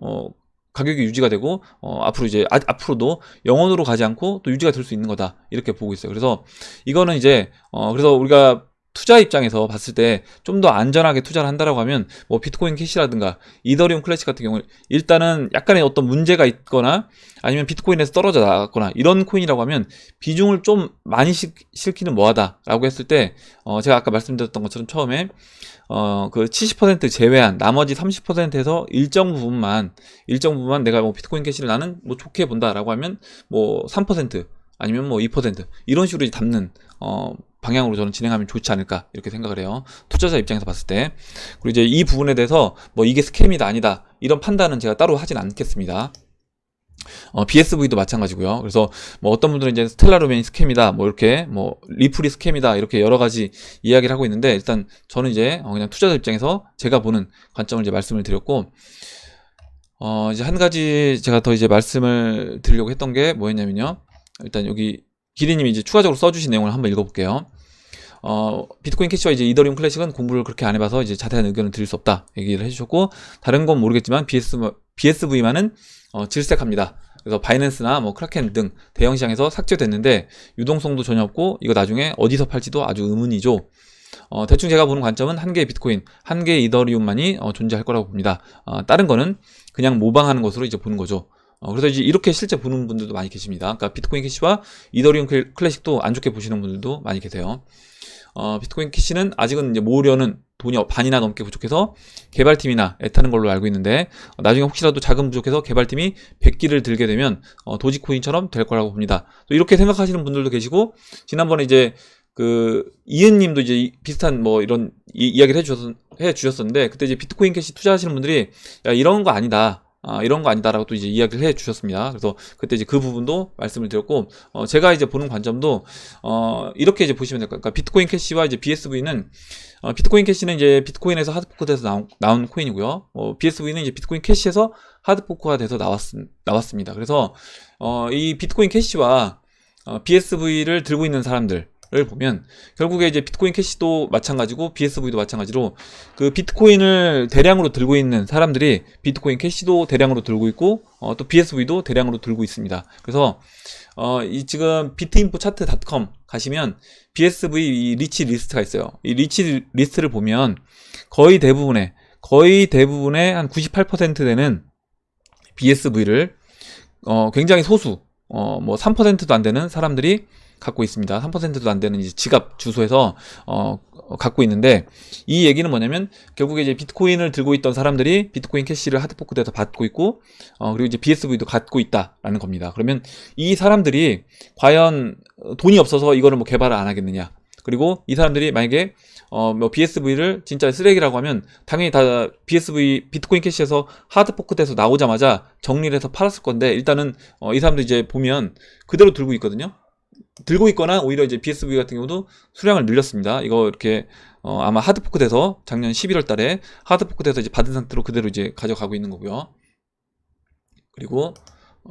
가격이 유지가 되고 앞으로도 영원으로 가지 않고 또 유지가 될 수 있는 거다, 이렇게 보고 있어요. 그래서 이거는 이제 그래서 우리가 투자 입장에서 봤을 때 좀 더 안전하게 투자를 한다라고 하면 뭐 비트코인 캐시라든가 이더리움 클래식 같은 경우는 일단은 약간의 어떤 문제가 있거나 아니면 비트코인에서 떨어져 나갔거나 이런 코인이라고 하면 비중을 좀 많이 실기는 뭐하다라고 했을 때 제가 아까 말씀드렸던 것처럼 처음에 그 70% 제외한 나머지 30%에서 일정 부분만 내가 뭐 비트코인 캐시를 나는 뭐 좋게 본다라고 하면 뭐 3% 아니면 뭐 2% 이런 식으로 이제 담는 방향으로 저는 진행하면 좋지 않을까 이렇게 생각을 해요. 투자자 입장에서 봤을 때. 그리고 이제 이 부분에 대해서 뭐 이게 스캠이다 아니다 이런 판단은 제가 따로 하진 않겠습니다. BSV도 마찬가지고요. 그래서 뭐 어떤 분들은 이제 스텔라루멘이 스캠이다, 뭐 이렇게 뭐 리플이 스캠이다 이렇게 여러 가지 이야기를 하고 있는데 일단 저는 이제 그냥 투자자 입장에서 제가 보는 관점을 이제 말씀을 드렸고 이제 한 가지 제가 더 이제 말씀을 드리려고 했던 게 뭐였냐면요. 일단 여기 기리님이 이제 추가적으로 써주신 내용을 한번 읽어볼게요. 비트코인 캐시와 이제 이더리움 클래식은 공부를 그렇게 안 해봐서 이제 자세한 의견을 드릴 수 없다 얘기를 해주셨고 다른 건 모르겠지만 BSV만은 질색합니다. 그래서 바이낸스나 뭐 크라켄 등 대형 시장에서 삭제됐는데 유동성도 전혀 없고 이거 나중에 어디서 팔지도 아주 의문이죠. 대충 제가 보는 관점은 한 개의 비트코인, 한 개의 이더리움만이 존재할 거라고 봅니다. 다른 거는 그냥 모방하는 것으로 이제 보는 거죠. 그래서 이제 이렇게 실제 보는 분들도 많이 계십니다. 그러니까 비트코인 캐시와 이더리움 클래식도 안 좋게 보시는 분들도 많이 계세요. 비트코인 캐시는 아직은 이제 모으려는 돈이 반이나 넘게 부족해서 개발팀이나 애타는 걸로 알고 있는데 나중에 혹시라도 자금 부족해서 개발팀이 100기를 들게 되면 도지코인처럼 될 거라고 봅니다. 또 이렇게 생각하시는 분들도 계시고 지난번에 이제 그 이은님도 이제 비슷한 뭐 이런 이야기를 해주셨었는데 그때 이제 비트코인 캐시 투자하시는 분들이 야 이런 거 아니다. 이런 거 아니다라고 또 이제 이야기를 해 주셨습니다. 그래서 그때 이제 그 부분도 말씀을 드렸고, 제가 이제 보는 관점도, 이렇게 이제 보시면 될 거예요. 그러니까 비트코인 캐시와 이제 BSV는, 비트코인 캐시는 이제 비트코인에서 하드포크돼서 나온 코인이고요. BSV는 이제 비트코인 캐시에서 하드포크가 돼서 나왔습니다. 그래서, 이 비트코인 캐시와 BSV를 들고 있는 사람들, 를 보면 결국에 이제 비트코인 캐시도 마찬가지고 BSV도 마찬가지로 그 비트코인을 대량으로 들고 있는 사람들이 비트코인 캐시도 대량으로 들고 있고 또 BSV도 대량으로 들고 있습니다. 그래서 이 지금 비트인포차트.com 가시면 BSV 이 리치 리스트가 있어요. 이 리치 리스트를 보면 거의 대부분의 한 98% 되는 BSV를 굉장히 소수 뭐 3%도 안 되는 사람들이 갖고 있습니다. 3%도 안 되는 이제 지갑 주소에서 갖고 있는데 이 얘기는 뭐냐면 결국에 이제 비트코인을 들고 있던 사람들이 비트코인 캐시를 하드포크돼서 받고 있고 그리고 이제 BSV도 갖고 있다라는 겁니다. 그러면 이 사람들이 과연 돈이 없어서 이거를 뭐 개발을 안 하겠느냐? 그리고 이 사람들이 만약에 뭐 BSV를 진짜 쓰레기라고 하면 당연히 다 비트코인 캐시에서 하드포크돼서 나오자마자 정리를 해서 팔았을 건데 일단은 이 사람들 이제 보면 그대로 들고 있거든요. 들고 있거나 오히려 이제 BSV 같은 경우도 수량을 늘렸습니다. 이거 이렇게 아마 하드포크 돼서 작년 11월 달에 하드포크 돼서 이제 받은 상태로 그대로 이제 가져가고 있는 거고요. 그리고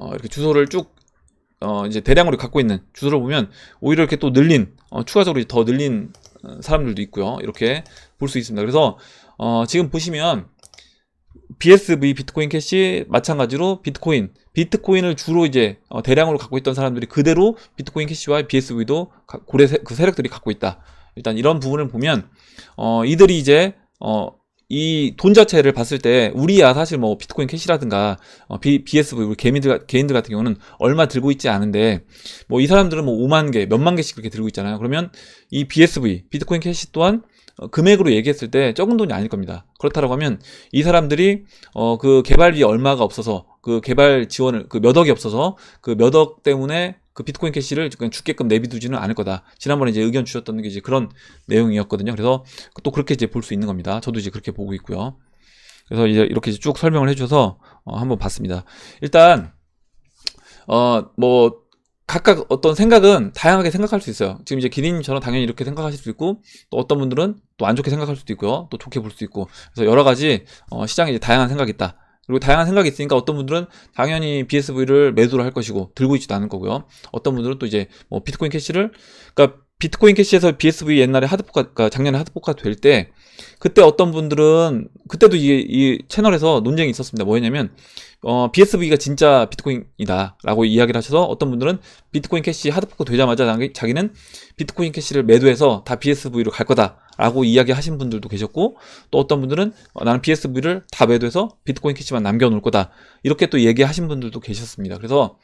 이렇게 주소를 쭉 이제 대량으로 갖고 있는 주소를 보면 오히려 이렇게 또 늘린 추가적으로 더 늘린 사람들도 있고요. 이렇게 볼 수 있습니다. 그래서 지금 보시면 BSV 비트코인 캐시 마찬가지로 비트코인을 주로 이제 대량으로 갖고 있던 사람들이 그대로 비트코인 캐시와 BSV도 그 세력들이 갖고 있다. 일단 이런 부분을 보면 이들이 이제 이 돈 자체를 봤을 때 우리야 사실 뭐 비트코인 캐시라든가 BSV 우리 개인들 같은 경우는 얼마 들고 있지 않은데 뭐 이 사람들은 뭐 5만 개, 몇만 개씩 그렇게 들고 있잖아요. 그러면 이 BSV 비트코인 캐시 또한 금액으로 얘기했을 때 적은 돈이 아닐 겁니다. 그렇다고 하면 이 사람들이 그 개발비 얼마가 없어서 그 개발 지원을 그 몇 억이 없어서 그 몇 억 때문에 그 비트코인 캐시를 그냥 죽게끔 내비두지는 않을 거다. 지난번에 이제 의견 주셨던 게 이제 그런 내용이었거든요. 그래서 또 그렇게 이제 볼 수 있는 겁니다. 저도 이제 그렇게 보고 있고요. 그래서 이제 이렇게 이제 쭉 설명을 해주셔서 한번 봤습니다. 일단 뭐 각각 어떤 생각은 다양하게 생각할 수 있어요. 지금 이제 기린님처럼 당연히 이렇게 생각하실 수 있고 또 어떤 분들은 또 안 좋게 생각할 수도 있고요. 또 좋게 볼 수도 있고 그래서 여러 가지 시장에 이제 다양한 생각이 있다. 그리고 다양한 생각이 있으니까 어떤 분들은 당연히 BSV를 매도를 할 것이고 들고 있지도 않을 거고요. 어떤 분들은 또 이제 뭐 비트코인 캐시를 그러니까 비트코인 캐시에서 BSV 옛날에 하드포크가, 그러니까 작년에 하드포크가 될 때, 그때 어떤 분들은, 그때도 이 채널에서 논쟁이 있었습니다. 뭐였냐면, BSV가 진짜 비트코인이다 라고 이야기를 하셔서 어떤 분들은 비트코인 캐시 하드포크 되자마자 자기는 비트코인 캐시를 매도해서 다 BSV로 갈 거다 라고 이야기 하신 분들도 계셨고, 또 어떤 분들은 나는 BSV를 다 매도해서 비트코인 캐시만 남겨놓을 거다 이렇게 또 얘기하신 분들도 계셨습니다. 그래서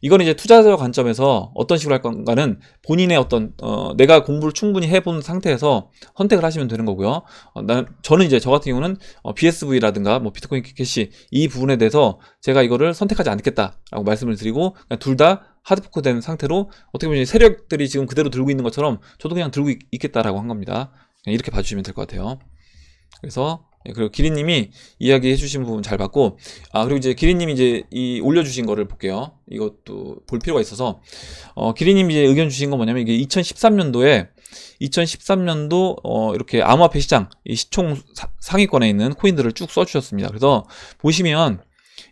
이건 이제 투자자 관점에서 어떤 식으로 할 건가는 본인의 어떤 내가 공부를 충분히 해본 상태에서 선택을 하시면 되는 거고요. 저는 이제 저 같은 경우는 BSV라든가 뭐 비트코인 캐시 이 부분에 대해서 제가 이거를 선택하지 않겠다라고 말씀을 드리고, 둘 다 하드포크 된 상태로 어떻게 보면 세력들이 지금 그대로 들고 있는 것처럼 저도 그냥 들고 있겠다라고 한 겁니다. 이렇게 봐주시면 될 것 같아요. 그래서 그리고 기린님이 이야기해 주신 부분 잘 봤고, 그리고 이제 기린님이 이제 올려주신 거를 볼게요. 이것도 볼 필요가 있어서, 기린님이 이제 의견 주신 건 뭐냐면, 이게 2013년도 이렇게 암호화폐 시장, 이 시총 상위권에 있는 코인들을 쭉 써주셨습니다. 그래서 보시면,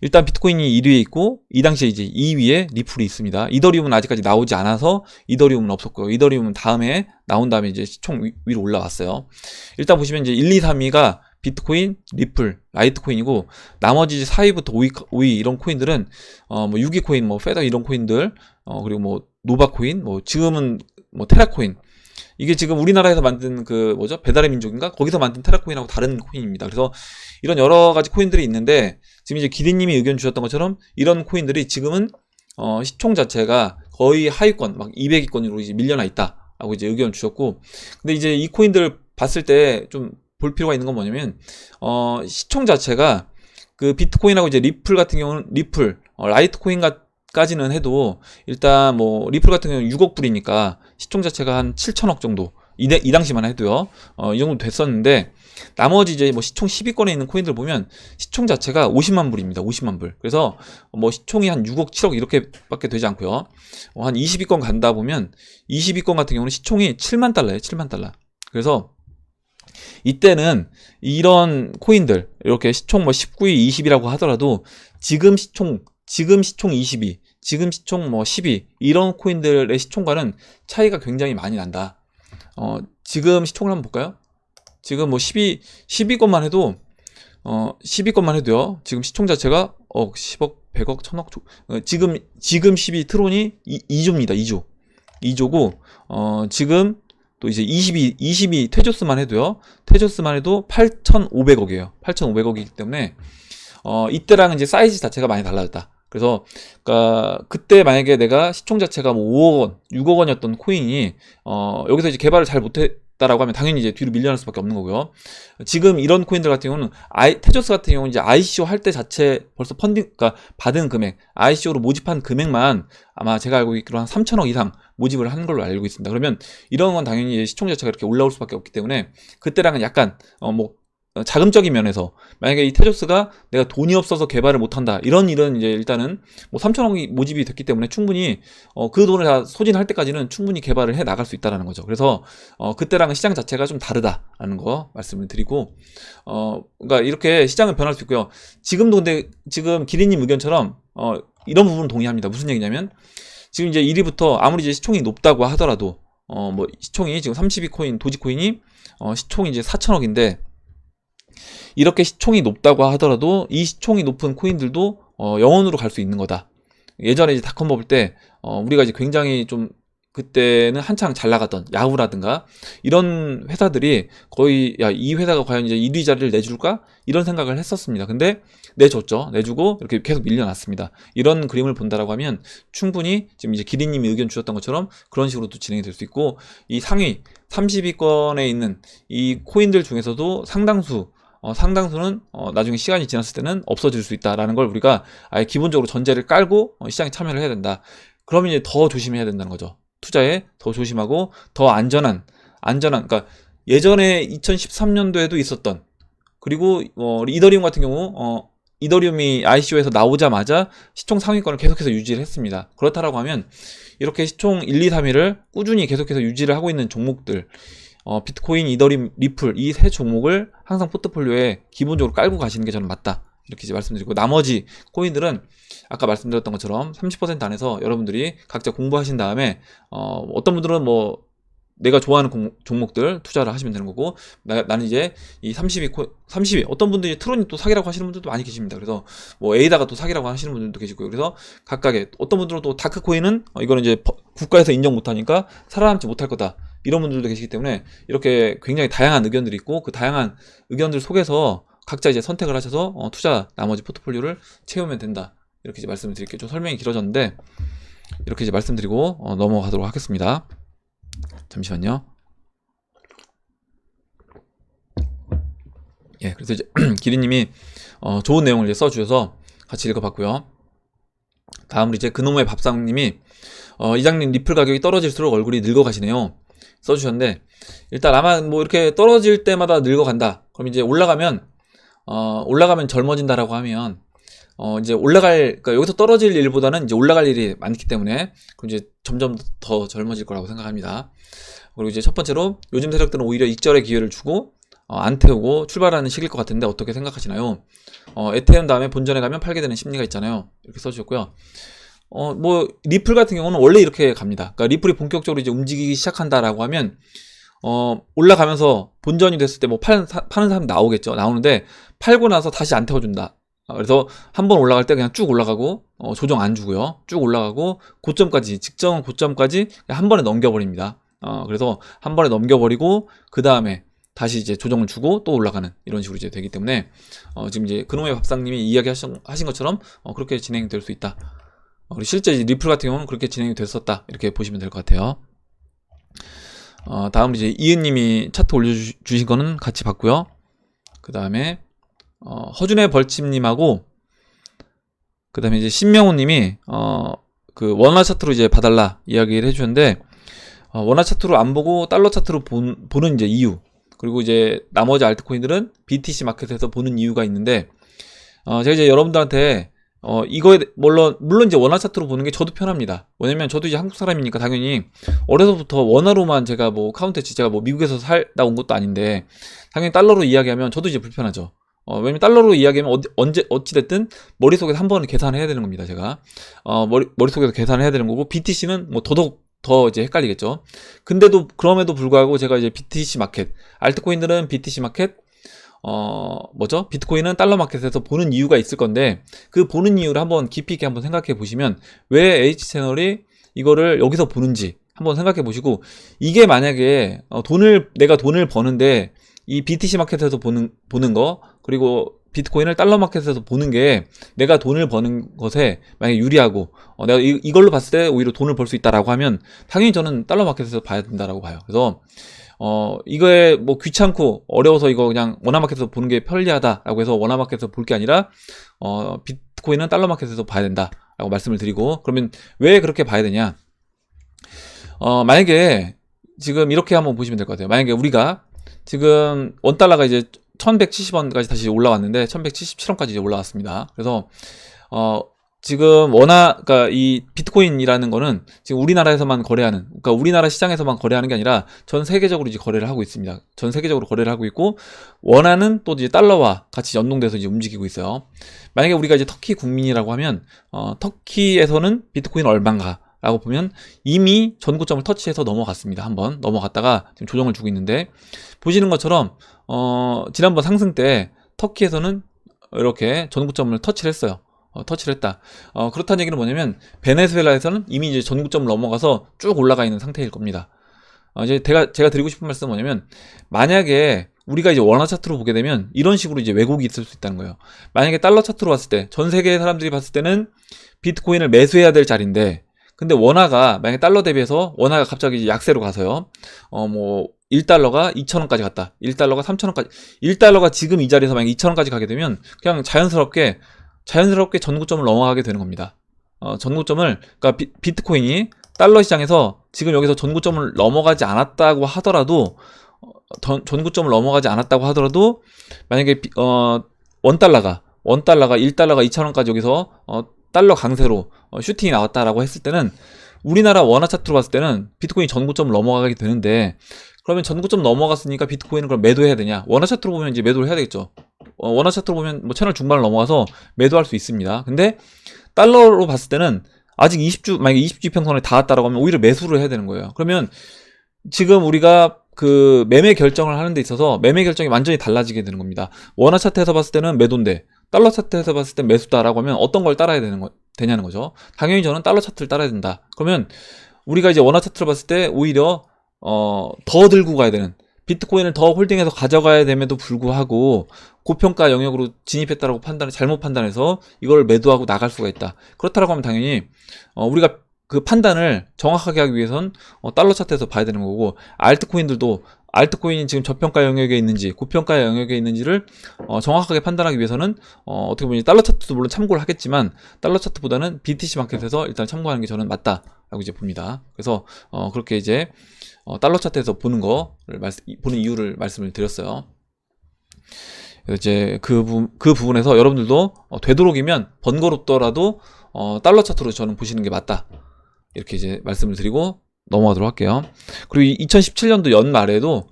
일단 비트코인이 1위에 있고, 이 당시에 이제 2위에 리플이 있습니다. 이더리움은 아직까지 나오지 않아서 이더리움은 없었고요. 이더리움은 다음에 나온 다음에 이제 시총 위로 올라왔어요. 일단 보시면 이제 1, 2, 3위가 비트코인, 리플, 라이트코인이고, 나머지 4위부터 5위 이런 코인들은 뭐 6위 코인, 뭐 페더 이런 코인들, 그리고 뭐 노바코인, 뭐 지금은 뭐 테라코인, 이게 지금 우리나라에서 만든 그 뭐죠? 배달의 민족인가? 거기서 만든 테라코인하고 다른 코인입니다. 그래서 이런 여러 가지 코인들이 있는데, 지금 이제 기린님이 의견 주셨던 것처럼 이런 코인들이 지금은 시총 자체가 거의 하위권, 막 200위권으로 이제 밀려나 있다라고 이제 의견 주셨고, 근데 이제 이 코인들 봤을 때 좀 볼 필요가 있는 건 뭐냐면, 시총 자체가 그 비트코인하고 이제 리플 같은 경우는 라이트코인까지는 해도 일단 뭐 리플 같은 경우는 6억 불이니까 시총 자체가 한 7천억 정도 이 당시만 해도요, 이 정도 됐었는데, 나머지 이제 뭐 시총 10위권에 있는 코인들 보면 시총 자체가 50만 불입니다. 50만 불. 그래서 뭐 시총이 한 6억, 7억 이렇게밖에 되지 않고요. 한 20위권 간다 보면 20위권 같은 경우는 시총이 7만 달러예요. 7만 달러. 그래서 이때는 이런 코인들 이렇게 시총 뭐 19위, 20위라고 하더라도 지금 시총 20위, 지금 시총 뭐 10위 이런 코인들의 시총과는 차이가 굉장히 많이 난다. 지금 시총을 한번 볼까요? 지금 뭐 10위권만 해도 10위권만 해도요. 지금 시총 자체가 10억, 100억, 1000억 지금 10위 트론이 2조입니다. 2조고 지금 또 이제 20위 테조스만 해도요. 테조스만 해도 8,500억이에요. 8,500억이기 때문에 이때랑은 이제 사이즈 자체가 많이 달라졌다. 그래서 그러니까 그때 만약에 내가 시총 자체가 뭐 5억 원, 6억 원이었던 코인이 여기서 이제 개발을 잘 못했다라고 하면 당연히 이제 뒤로 밀려날 수밖에 없는 거고요. 지금 이런 코인들 같은 경우는 테조스 같은 경우는 이제 ICO 할 때 자체 벌써 펀딩, 그러니까 받은 금액, ICO로 모집한 금액만 아마 제가 알고 있기로 한 3천억 이상 모집을 한 걸로 알고 있습니다. 그러면 이런 건 당연히 시총 자체가 이렇게 올라올 수밖에 없기 때문에 그때랑은 약간 뭐 자금적인 면에서 만약에 이 테조스가 내가 돈이 없어서 개발을 못한다 이런 이제 일단은 뭐 3천억이 모집이 됐기 때문에 충분히 그 돈을 다 소진할 때까지는 충분히 개발을 해 나갈 수 있다라는 거죠. 그래서 그때랑은 시장 자체가 좀 다르다라는 거 말씀을 드리고, 그러니까 이렇게 시장은 변할 수 있고요. 지금도 근데 지금 기린님 의견처럼 이런 부분은 동의합니다. 무슨 얘기냐면 지금 이제 1위부터 아무리 이제 시총이 높다고 하더라도 뭐 시총이 지금 30위 코인 도지코인이 시총이 이제 4천억인데 이렇게 시총이 높다고 하더라도 이 시총이 높은 코인들도 영원으로 갈 수 있는 거다. 예전에 이제 닷컴 버블 때 우리가 이제 굉장히 좀 그때는 한창 잘 나갔던 야후라든가 이런 회사들이 거의 야, 이 회사가 과연 이제 1위 자리를 내줄까? 이런 생각을 했었습니다. 근데 내줬죠. 내주고 이렇게 계속 밀려났습니다. 이런 그림을 본다라고 하면 충분히 지금 이제 기린님이 의견 주셨던 것처럼 그런 식으로도 진행이 될 수 있고, 이 상위 30위권에 있는 이 코인들 중에서도 상당수는 나중에 시간이 지났을 때는 없어질 수 있다라는 걸 우리가 아예 기본적으로 전제를 깔고 시장에 참여를 해야 된다. 그러면 이제 더 조심해야 된다는 거죠. 투자에 더 조심하고 더 안전한 그러니까 예전에 2013년도에도 있었던, 그리고 이더리움 같은 경우 이더리움이 ICO에서 나오자마자 시총 상위권을 계속해서 유지를 했습니다. 그렇다라고 하면 이렇게 시총 1, 2, 3위를 꾸준히 계속해서 유지를 하고 있는 종목들, 비트코인, 이더리움, 리플 이 세 종목을 항상 포트폴리오에 기본적으로 깔고 가시는 게 저는 맞다. 이렇게 이제 말씀드리고, 나머지 코인들은 아까 말씀드렸던 것처럼 30% 안에서 여러분들이 각자 공부하신 다음에 어떤 분들은 뭐 내가 좋아하는 종목들 투자를 하시면 되는 거고, 나는 이제 이 32 어떤 분들이 트론이 또 사기라고 하시는 분들도 많이 계십니다. 그래서 뭐 에이다가 또 사기라고 하시는 분들도 계시고요. 그래서 각각의 어떤 분들은 또 다크코인은 이거는 이제 국가에서 인정 못하니까 살아남지 못할 거다, 이런 분들도 계시기 때문에 이렇게 굉장히 다양한 의견들이 있고, 그 다양한 의견들 속에서 각자 이제 선택을 하셔서 투자 나머지 포트폴리오를 채우면 된다, 이렇게 이제 말씀을 드릴게요. 좀 설명이 길어졌는데 이렇게 이제 말씀드리고 넘어가도록 하겠습니다. 잠시만요. 예, 그래서 이제 기리님이 좋은 내용을 이제 써주셔서 같이 읽어봤고요. 다음으로 이제 그놈의 밥상님이 이장님 리플 가격이 떨어질수록 얼굴이 늙어가시네요, 써주셨는데, 일단 아마 뭐 이렇게 떨어질 때마다 늙어간다, 그럼 이제 올라가면 젊어진다라고 하면 이제 그러니까 여기서 떨어질 일보다는 이제 올라갈 일이 많기 때문에 그럼 이제 점점 더 젊어질 거라고 생각합니다. 그리고 이제 첫 번째로 요즘 세력들은 오히려 익절의 기회를 주고 안 태우고 출발하는 시기일 것 같은데 어떻게 생각하시나요? 애태운 다음에 본전에 가면 팔게 되는 심리가 있잖아요, 이렇게 써주셨고요. 뭐 리플 같은 경우는 원래 이렇게 갑니다. 그러니까 리플이 본격적으로 이제 움직이기 시작한다라고 하면 올라가면서 본전이 됐을 때 뭐 파는 사람 나오겠죠. 나오는데 팔고 나서 다시 안 태워준다. 그래서 한번 올라갈 때 그냥 쭉 올라가고 조정 안 주고요. 쭉 올라가고 고점까지, 직전 고점까지 한 번에 넘겨버립니다. 그래서 한 번에 넘겨버리고 그 다음에 다시 이제 조정을 주고 또 올라가는, 이런 식으로 이제 되기 때문에 지금 이제 그놈의 밥상님이 이야기하신 것처럼 그렇게 진행될 수 있다. 그리고 실제 리플 같은 경우는 그렇게 진행이 됐었다, 이렇게 보시면 될 것 같아요. 다음 이제 이은님이 차트 올려주신 거는 같이 봤고요. 그 다음에 허준의 벌침님하고 그 다음에 이제 신명호님이 그 원화 차트로 이제 봐달라 이야기를 해주셨는데, 원화 차트로 안 보고 달러 차트로 보는 이제 이유, 그리고 이제 나머지 알트코인들은 BTC 마켓에서 보는 이유가 있는데, 제가 이제 여러분들한테 이거에 물론 이제 원화 차트로 보는 게 저도 편합니다. 왜냐면 저도 이제 한국 사람이니까 당연히 어려서부터 원화로만 제가 뭐 카운트했지, 제가 뭐 미국에서 살다 온 것도 아닌데 당연히 달러로 이야기하면 저도 이제 불편하죠. 왜냐면 달러로 이야기하면 어찌됐든 머릿속에서 한 번은 계산을 해야 되는 겁니다, 제가. 머릿속에서 계산을 해야 되는 거고, BTC는 뭐 더더욱 더 이제 헷갈리겠죠. 근데도 그럼에도 불구하고 제가 이제 BTC 마켓, 알트코인들은 BTC 마켓, 비트코인은 달러 마켓에서 보는 이유가 있을 건데, 그 보는 이유를 한번 깊이 있게 한번 생각해 보시면 왜 H채널이 이거를 여기서 보는지 한번 생각해 보시고, 이게 만약에 내가 돈을 버는데 이 BTC 마켓에서 보는 거, 그리고 비트코인을 달러 마켓에서 보는 게 내가 돈을 버는 것에 만약에 유리하고 내가 이걸로 봤을 때 오히려 돈을 벌 수 있다라고 하면 당연히 저는 달러 마켓에서 봐야 된다라고 봐요. 그래서 이거에 뭐 귀찮고 어려워서 이거 그냥 원화마켓에서 보는 게 편리하다라고 해서 원화마켓에서 볼 게 아니라 비트코인은 달러 마켓에서 봐야 된다라고 말씀을 드리고, 그러면 왜 그렇게 봐야 되냐? 만약에 지금 이렇게 한번 보시면 될 것 같아요. 만약에 우리가 지금 원달러가 이제 1170원까지 다시 올라왔는데 1177원까지 이제 올라왔습니다. 그래서 지금 그러니까 이 비트코인이라는 거는 지금 우리나라에서만 거래하는, 그러니까 우리나라 시장에서만 거래하는 게 아니라 전 세계적으로 이제 거래를 하고 있습니다. 전 세계적으로 거래를 하고 있고, 원화는 또 이제 달러와 같이 연동돼서 이제 움직이고 있어요. 만약에 우리가 이제 터키 국민이라고 하면 터키에서는 비트코인 얼마인가 라고 보면 이미 전고점을 터치해서 넘어갔습니다. 한번 넘어갔다가 지금 조정을 주고 있는데, 보시는 것처럼 지난번 상승 때 터키에서는 이렇게 전고점을 터치를 했어요. 터치를 했다. 그렇다는 얘기는 뭐냐면 베네수엘라에서는 이미 이제 전고점을 넘어가서 쭉 올라가 있는 상태일 겁니다. 이제 제가 드리고 싶은 말씀은 뭐냐면, 만약에 우리가 이제 원화 차트로 보게 되면 이런 식으로 이제 왜곡이 있을 수 있다는 거예요. 만약에 달러 차트로 봤을 때 전 세계 사람들이 봤을 때는 비트코인을 매수해야 될 자리인데, 근데 원화가 만약에 달러 대비해서 원화가 갑자기 약세로 가서요, 뭐 1달러가 2,000원까지 갔다, 1달러가 3,000원까지, 1달러가 지금 이 자리에서 만약에 2,000원까지 가게 되면 그냥 자연스럽게 전고점을 넘어가게 되는 겁니다. 그러니까 비트코인이 달러 시장에서 지금 여기서 전고점을 넘어가지 않았다고 하더라도, 만약에 원달러가 1달러가 2,000원까지 여기서 달러 강세로 슈팅이 나왔다라고 했을 때는 우리나라 원화 차트로 봤을 때는 비트코인이 전고점을 넘어가게 되는데, 그러면 전고점 넘어갔으니까 비트코인은 그럼 매도해야 되냐? 원화 차트로 보면 이제 매도를 해야 되겠죠. 원화 차트로 보면 뭐 채널 중반을 넘어가서 매도할 수 있습니다. 근데 달러로 봤을 때는 아직 만약에 20주 이평선에 닿았다라고 하면 오히려 매수를 해야 되는 거예요. 그러면 지금 우리가 그 매매 결정을 하는 데 있어서 매매 결정이 완전히 달라지게 되는 겁니다. 원화 차트에서 봤을 때는 매도인데 달러 차트에서 봤을 때 매수다라고 하면 어떤 걸 따라야 되냐는 거죠. 당연히 저는 달러 차트를 따라야 된다. 그러면 우리가 이제 원화 차트를 봤을 때 오히려 더 들고 가야 되는, 비트코인을 더 홀딩해서 가져가야 됨에도 불구하고 고평가 영역으로 진입했다라고 잘못 판단해서 이걸 매도하고 나갈 수가 있다. 그렇다라고 하면 당연히 우리가 그 판단을 정확하게 하기 위해선 달러 차트에서 봐야 되는 거고, 알트코인들도 알트코인이 지금 저평가 영역에 있는지 고평가 영역에 있는지를 정확하게 판단하기 위해서는 어떻게 보면 달러 차트도 물론 참고를 하겠지만 달러 차트보다는 BTC 마켓에서 일단 참고하는 게 저는 맞다라고 이제 봅니다. 그래서 그렇게 이제 달러 차트에서 보는 이유를 말씀을 드렸어요. 그래서 이제 그 부분에서 여러분들도 되도록이면 번거롭더라도 달러 차트로 저는 보시는 게 맞다, 이렇게 이제 말씀을 드리고 넘어가도록 할게요. 그리고 2017년도 연말에도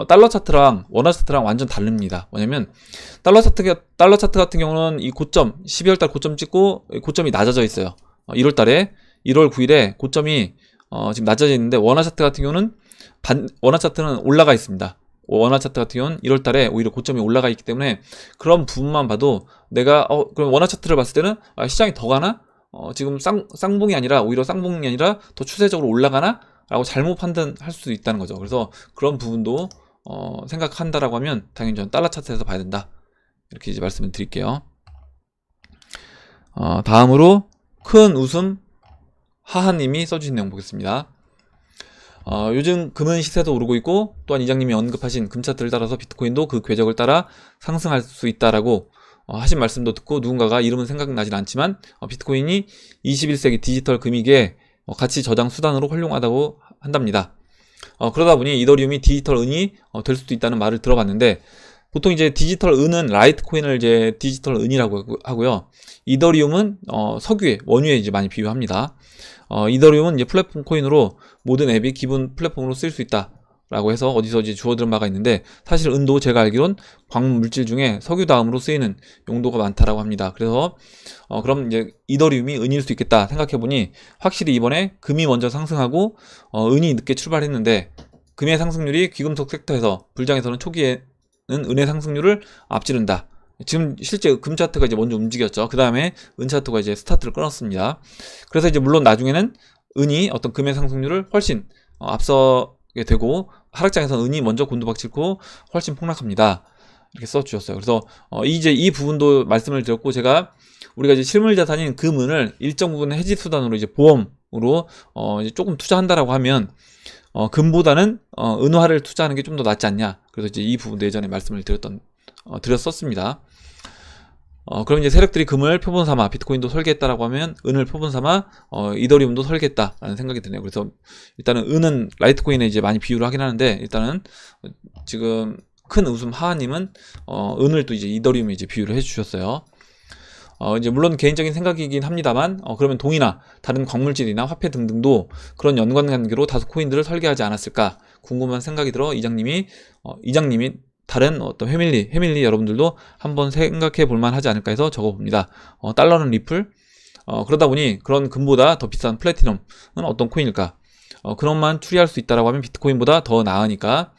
달러 차트랑 원화 차트랑 완전 다릅니다. 뭐냐면 달러 차트 같은 경우는 이 고점 12월달 고점 찍고 고점이 낮아져 있어요. 1월 9일에 고점이 지금 낮아져 있는데, 원화 차트 같은 경우는 원화 차트는 올라가 있습니다. 원화 차트 같은 경우는 1월달에 오히려 고점이 올라가 있기 때문에 그런 부분만 봐도 내가 그럼 원화 차트를 봤을 때는 시장이 더 가나? 지금 쌍봉이 아니라 오히려 쌍봉이 아니라 더 추세적으로 올라가나? 라고 잘못 판단할 수도 있다는 거죠. 그래서 그런 부분도 생각한다라고 하면 당연히 저는 달러 차트에서 봐야 된다, 이렇게 이제 말씀을 드릴게요. 다음으로 큰 웃음 하하님이 써주신 내용 보겠습니다. 요즘 금은 시세도 오르고 있고, 또한 이장님이 언급하신 금 차트를 따라서 비트코인도 그 궤적을 따라 상승할 수 있다라고 하신 말씀도 듣고, 누군가가 이름은 생각나진 않지만 비트코인이 21세기 디지털 금이기에 가치 저장 수단으로 활용하다고 한답니다. 그러다 보니 이더리움이 디지털 은이 될 수도 있다는 말을 들어봤는데, 보통 이제 디지털 은은 라이트코인을 이제 디지털 은이라고 하고요. 이더리움은 석유에, 원유에 이제 많이 비유합니다. 이더리움은 이제 플랫폼 코인으로 모든 앱이 기본 플랫폼으로 쓸 수 있다 라고 해서 어디서 이제 주워들은 바가 있는데, 사실 은도 제가 알기론 광물 물질 중에 석유 다음으로 쓰이는 용도가 많다라고 합니다. 그래서 그럼 이제 이더리움이 은일 수 있겠다 생각해보니, 확실히 이번에 금이 먼저 상승하고 은이 늦게 출발했는데, 금의 상승률이 귀금속 섹터에서, 불장에서는 초기에는 은의 상승률을 앞지른다. 지금 실제 금 차트가 이제 먼저 움직였죠. 그 다음에 은 차트가 이제 스타트를 끊었습니다. 그래서 이제 물론 나중에는 은이 어떤 금의 상승률을 훨씬 앞서게 되고, 하락장에서는 은이 먼저 곤두박질고 훨씬 폭락합니다, 이렇게 써주셨어요. 그래서 이제 이 부분도 말씀을 드렸고, 우리가 이제 실물 자산인 금은을 일정 부분 해지 수단으로 이제 보험으로 이제 조금 투자한다라고 하면 금보다는 은화를 투자하는 게 좀 더 낫지 않냐. 그래서 이제 이 부분도 예전에 말씀을 드렸었습니다. 그럼 이제 세력들이 금을 표본 삼아 비트코인도 설계했다라고 하면 은을 표본 삼아 이더리움도 설계했다라는 생각이 드네요. 그래서 일단은 은은 라이트코인에 이제 많이 비유를 하긴 하는데, 일단은 지금 큰 웃음 하하님은 은을 또 이제 이더리움에 이제 비유를 해주셨어요. 이제 물론 개인적인 생각이긴 합니다만, 그러면 동이나 다른 광물질이나 화폐 등등도 그런 연관관계로 다수 코인들을 설계하지 않았을까 궁금한 생각이 들어 이장님이 다른 어떤 회밀리 여러분들도 한번 생각해 볼만 하지 않을까 해서 적어봅니다. 달러는 리플, 그러다 보니 그런 금보다 더 비싼 플래티넘은 어떤 코인일까? 그놈만 추리할 수 있다라고 하면 비트코인보다 더 나으니까,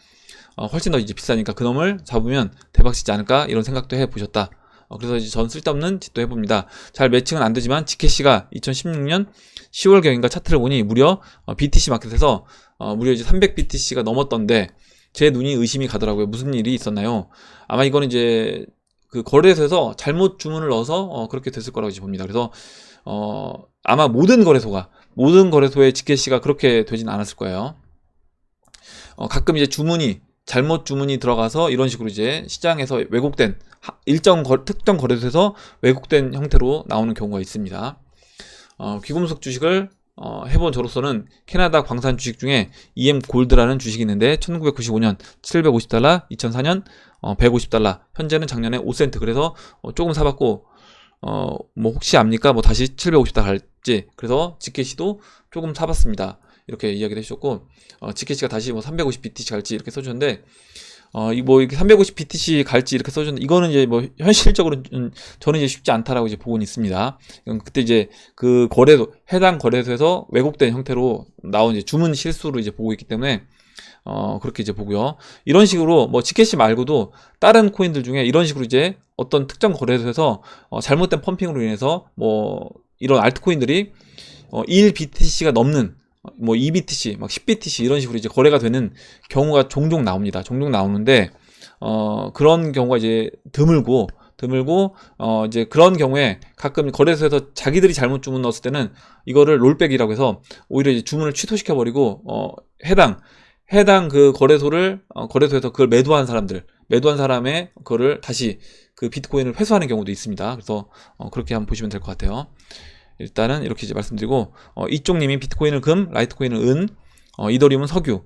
훨씬 더 이제 비싸니까 그놈을 잡으면 대박치지 않을까, 이런 생각도 해보셨다. 그래서 이제 전 쓸데없는 짓도 해봅니다. 잘 매칭은 안 되지만 지켓씨가 2016년 10월경인가 차트를 보니 무려 BTC 마켓에서 무려 이제 300BTC가 넘었던데, 제 눈이 의심이 가더라고요. 무슨 일이 있었나요? 아마 이거는 이제 그 거래소에서 잘못 주문을 넣어서 그렇게 됐을 거라고 이제 봅니다. 그래서 아마 모든 거래소의 지켓씨가 그렇게 되진 않았을 거예요. 가끔 이제 잘못 주문이 들어가서 이런 식으로 이제 시장에서 왜곡된, 특정 거래소에서 왜곡된 형태로 나오는 경우가 있습니다. 귀금속 주식을 해본 저로서는 캐나다 광산 주식 중에 EM 골드라는 주식이 있는데, 1995년 750달러, 2004년 150달러, 현재는 작년에 5센트. 그래서 조금 사봤고, 뭐 혹시 압니까? 뭐 다시 750달러 갈지. 그래서 지켓이도 조금 사봤습니다, 이렇게 이야기를 해주셨고, 지켓이가 다시 뭐 350BTC 갈지 이렇게 써주셨는데, 뭐 이렇게 350 BTC 갈지 이렇게 써줬는데 이거는 이제 뭐 현실적으로 저는 이제 쉽지 않다라고 이제 보고는 있습니다. 그때 이제 그 거래소 해당 거래소에서 왜곡된 형태로 나온 이제 주문 실수로 이제 보고 있기 때문에 그렇게 이제 보고요. 이런 식으로 뭐 지켓시 말고도 다른 코인들 중에 이런 식으로 이제 어떤 특정 거래소에서 잘못된 펌핑으로 인해서 뭐 이런 알트코인들이 1BTC가 넘는 뭐 2BTC, 막 10BTC 이런 식으로 이제 거래가 되는 경우가 종종 나옵니다. 종종 나오는데 그런 경우가 이제 드물고 이제 그런 경우에 가끔 거래소에서 자기들이 잘못 주문 넣었을 때는 이거를 롤백이라고 해서 오히려 이제 주문을 취소시켜 버리고 해당 그 거래소에서 그걸 매도한 사람의 그거를 다시 그 비트코인을 회수하는 경우도 있습니다. 그래서 그렇게 한번 보시면 될 것 같아요. 일단은 이렇게 이제 말씀드리고 이쪽 님이 비트코인을 금, 라이트코인을 은, 이더리움은 석유,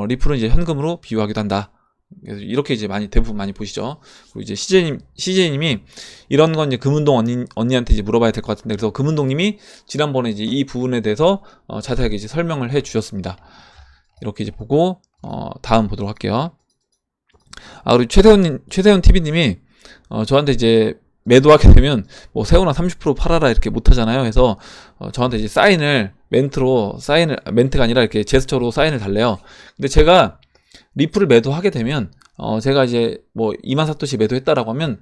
리플은 이제 현금으로 비유하기도 한다. 그래서 이렇게 이제 대부분 많이 보시죠. 그리고 이제 CJ님이 이런 건 이제 금운동 언니한테 이제 물어봐야 될 것 같은데, 그래서 금운동님이 지난번에 이제 이 부분에 대해서 자세하게 이제 설명을 해 주셨습니다. 이렇게 이제 보고 다음 보도록 할게요. 그리고 최세훈 TV님이 저한테 이제 매도하게 되면 뭐 세훈아 30% 팔아라 이렇게 못하잖아요. 그래서 저한테 이제 멘트가 아니라 이렇게 제스처로 사인을 달래요. 근데 제가 리플을 매도하게 되면 제가 이제 뭐 2만 사토시 매도했다라고 하면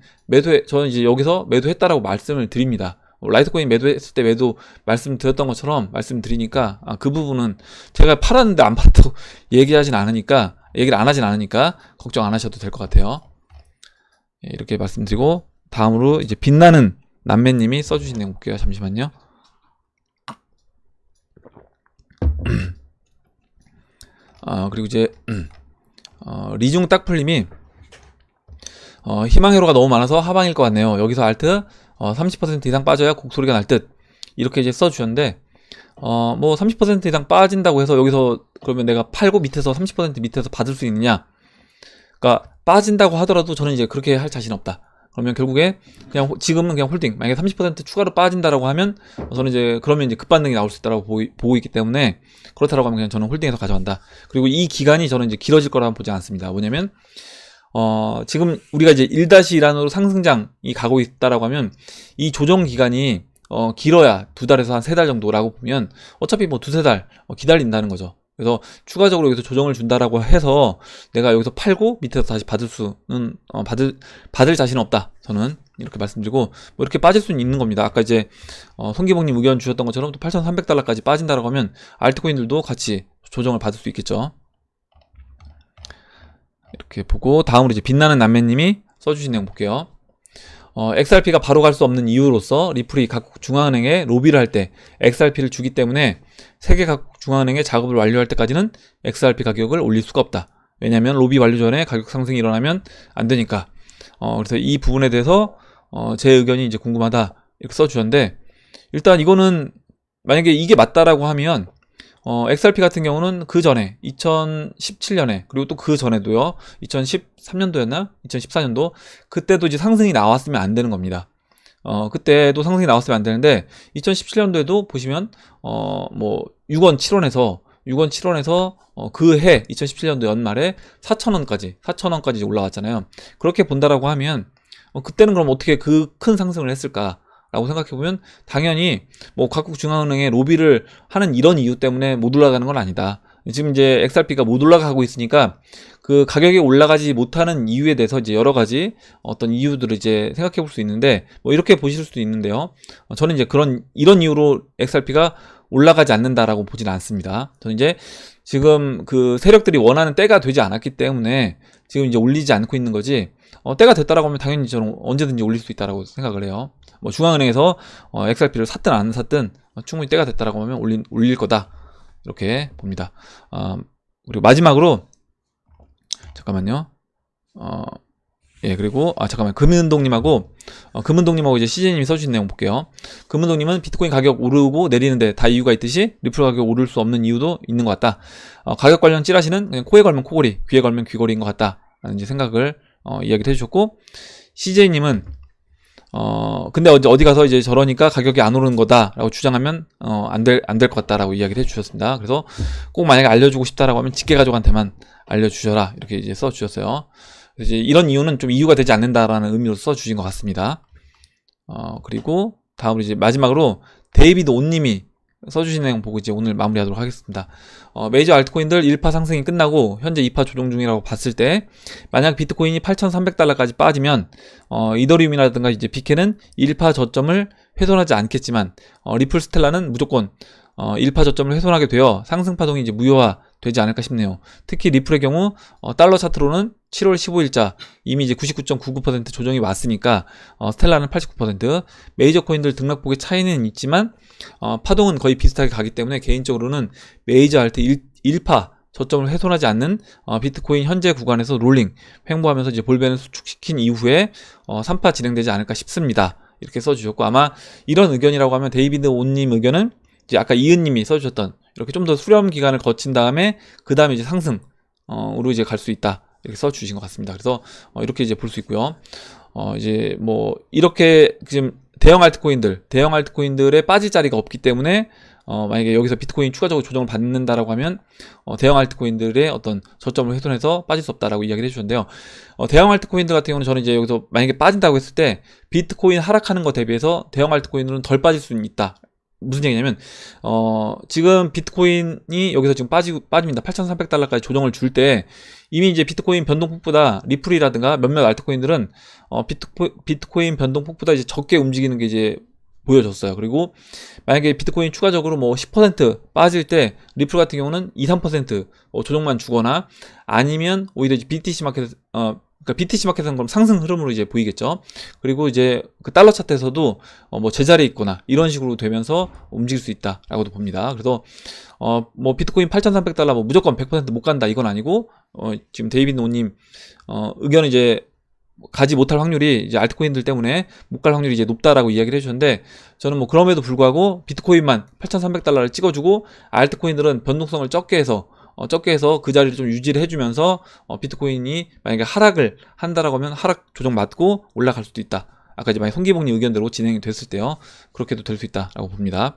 저는 이제 여기서 매도했다라고 말씀을 드립니다. 라이트코인 매도했을 때 매도 말씀드렸던 것처럼 말씀드리니까 그 부분은 제가 팔았는데 안 팔았다고 얘기를 안 하진 않으니까 걱정 안 하셔도 될 것 같아요. 이렇게 말씀드리고 다음으로 이제 빛나는 남매님이 써주신 내용 볼게요. 잠시만요. 그리고 이제 리중 딱풀님이 희망회로가 너무 많아서 하방일 것 같네요. 여기서 알트 30% 이상 빠져야 곡소리가 날 듯. 이렇게 이제 써주셨는데 뭐 30% 이상 빠진다고 해서 여기서 그러면 내가 팔고 30% 밑에서 받을 수 있느냐? 그러니까 빠진다고 하더라도 저는 이제 그렇게 할 자신 없다. 그러면 결국에 지금은 그냥 홀딩. 만약에 30% 추가로 빠진다라고 하면 저는 이제 그러면 이제 급반등이 나올 수 있다라고 보고 있기 때문에 그렇다라고 하면 그냥 저는 홀딩해서 가져간다. 그리고 이 기간이 저는 이제 길어질 거라고 보지 않습니다. 뭐냐면 지금 우리가 이제 1-1으로 상승장이 가고 있다라고 하면 이 조정 기간이 길어야 2달에서 한 3달 정도라고 보면 어차피 뭐 2-3달 기다린다는 거죠. 그래서 추가적으로 여기서 조정을 준다라고 해서 내가 여기서 팔고 밑에서 다시 받을 자신은 없다. 저는 이렇게 말씀드리고 뭐 이렇게 빠질 수는 있는 겁니다. 아까 이제 손기봉님 의견 주셨던 것처럼 또 8,300달러까지 빠진다라고 하면 알트코인들도 같이 조정을 받을 수 있겠죠. 이렇게 보고 다음으로 이제 빛나는 남매님이 써주신 내용 볼게요. XRP가 바로 갈 수 없는 이유로서 리플이 각국 중앙은행에 로비를 할 때 XRP를 주기 때문에 세계 각국 중앙은행의 작업을 완료할 때까지는 XRP 가격을 올릴 수가 없다. 왜냐하면 로비 완료 전에 가격 상승이 일어나면 안 되니까. 그래서 이 부분에 대해서 제 의견이 이제 궁금하다 이렇게 써주셨는데, 일단 이거는 만약에 이게 맞다라고 하면 XRP 같은 경우는 그 전에 2017년에 그리고 또 그 전에도요 2013년도였나 2014년도 그때도 이제 상승이 나왔으면 안 되는 겁니다. 그때도 상승이 나왔으면 안 되는데 2017년도에도 보시면 뭐 6원 7원에서 그 해 2017년도 연말에 4,000원까지 올라왔잖아요. 그렇게 본다라고 하면 그때는 그럼 어떻게 그 큰 상승을 했을까? 라고 생각해보면 당연히 뭐 각국 중앙은행에 로비를 하는 이런 이유 때문에 못 올라가는 건 아니다. 지금 이제 XRP가 못 올라가고 있으니까 그 가격이 올라가지 못하는 이유에 대해서 이제 여러 가지 어떤 이유들을 이제 생각해 볼 수 있는데 뭐 이렇게 보실 수도 있는데요. 저는 이제 이런 이유로 XRP가 올라가지 않는다라고 보지는 않습니다. 저는 이제 지금 그 세력들이 원하는 때가 되지 않았기 때문에 지금 이제 올리지 않고 있는 거지, 때가 됐다라고 하면 당연히 저는 언제든지 올릴 수 있다라고 생각을 해요. 뭐 중앙은행에서 XRP를 샀든 안 샀든 충분히 때가 됐다라고 하면 올릴 거다 이렇게 봅니다. 그리고 마지막으로 잠깐만요. 그리고 잠깐만, 금은동님하고 이제 CJ님이 써주신 내용 볼게요. 금은동님은 비트코인 가격 오르고 내리는데 다 이유가 있듯이 리플 가격 오를 수 없는 이유도 있는 것 같다. 가격 관련 찌라시는 그냥 코에 걸면 코골이, 귀에 걸면 귀걸이인 것 같다 라는 이제 생각을 이야기를 해주셨고, CJ님은 근데 어디 가서 이제 저러니까 가격이 안 오르는 거다라고 주장하면 안 될 것 같다라고 이야기를 해주셨습니다. 그래서 꼭 만약에 알려주고 싶다라고 하면 직계 가족한테만 알려주셔라 이렇게 이제 써주셨어요. 그래서 이제 이런 이유는 좀 이유가 되지 않는다라는 의미로 써주신 것 같습니다. 그리고 다음으로 이제 마지막으로 데이비드 온님이 써주신 내용 보고 이제 오늘 마무리하도록 하겠습니다. 메이저 알트코인들 1파 상승이 끝나고 현재 2파 조정 중이라고 봤을 때 만약 비트코인이 8,300달러까지 빠지면 이더리움이라든가 이제 비케는 1파 저점을 훼손하지 않겠지만 리플 스텔라는 무조건 1파 저점을 훼손하게 되어 상승 파동이 이제 무효화 되지 않을까 싶네요. 특히 리플의 경우 달러 차트로는 7월 15일자 이미 이제 99.99% 조정이 왔으니까 스텔라는 89%, 메이저 코인들 등락폭의 차이는 있지만 파동은 거의 비슷하게 가기 때문에 개인적으로는 메이저 알트 1파 저점을 훼손하지 않는 비트코인 현재 구간에서 롤링 횡보하면서 이제 볼벤을 수축시킨 이후에 3파 진행되지 않을까 싶습니다. 이렇게 써주셨고, 아마 이런 의견이라고 하면 데이비드 온님 의견은 이제 아까 이은님이 써주셨던 이렇게 좀 더 수렴 기간을 거친 다음에 그 다음에 이제 상승으로 이제 갈 수 있다 이렇게 써주신 것 같습니다. 그래서 이렇게 이제 볼 수 있고요. 이제 뭐 이렇게 지금 대형 알트코인들의 빠질 자리가 없기 때문에 만약에 여기서 비트코인 추가적으로 조정을 받는다라고 하면 대형 알트코인들의 어떤 저점을 훼손해서 빠질 수 없다라고 이야기를 해주셨는데요. 대형 알트코인들 같은 경우는 저는 이제 여기서 만약에 빠진다고 했을 때 비트코인 하락하는 것 대비해서 대형 알트코인들은 덜 빠질 수는 있다. 무슨 얘기냐면 지금 비트코인이 여기서 지금 빠집니다. 8,300달러까지 조정을 줄 때 이미 이제 비트코인 변동폭보다 리플이라든가 몇몇 알트코인들은 비트코인 변동폭보다 이제 적게 움직이는 게 이제 보여졌어요. 그리고 만약에 비트코인 추가적으로 뭐 10% 빠질 때 리플 같은 경우는 2, 3% 조정만 주거나 아니면 오히려 이제 BTC 마켓 그러니까 BTC 마켓은 그럼 상승 흐름으로 이제 보이겠죠. 그리고 이제 그 달러 차트에서도 뭐 제자리에 있거나 이런 식으로 되면서 움직일 수 있다라고도 봅니다. 그래서 뭐 비트코인 8,300달러 뭐 무조건 100% 못 간다 이건 아니고 지금 데이비드 노님 의견은 이제 가지 못할 확률이 이제 알트코인들 때문에 못 갈 확률이 이제 높다라고 이야기를 해주셨는데, 저는 뭐 그럼에도 불구하고 비트코인만 8,300달러를 찍어주고 알트코인들은 변동성을 적게 해서 그 자리를 좀 유지를 해주면서 비트코인이 만약에 하락을 한다라고 하면 하락 조정 맞고 올라갈 수도 있다. 아까 이제 만약 송기봉님 의견대로 진행이 됐을 때요, 그렇게도 될 수 있다라고 봅니다.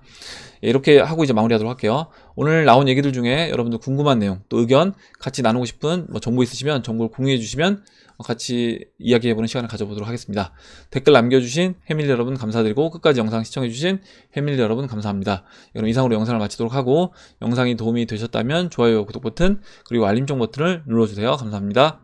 예, 이렇게 하고 이제 마무리하도록 할게요. 오늘 나온 얘기들 중에 여러분들 궁금한 내용 또 의견 같이 나누고 싶은 뭐 정보 있으시면 정보를 공유해 주시면 같이 이야기해보는 시간을 가져보도록 하겠습니다. 댓글 남겨주신 해밀리 여러분 감사드리고 끝까지 영상 시청해주신 해밀리 여러분 감사합니다. 그럼 이상으로 영상을 마치도록 하고, 영상이 도움이 되셨다면 좋아요, 구독 버튼 그리고 알림종 버튼을 눌러주세요. 감사합니다.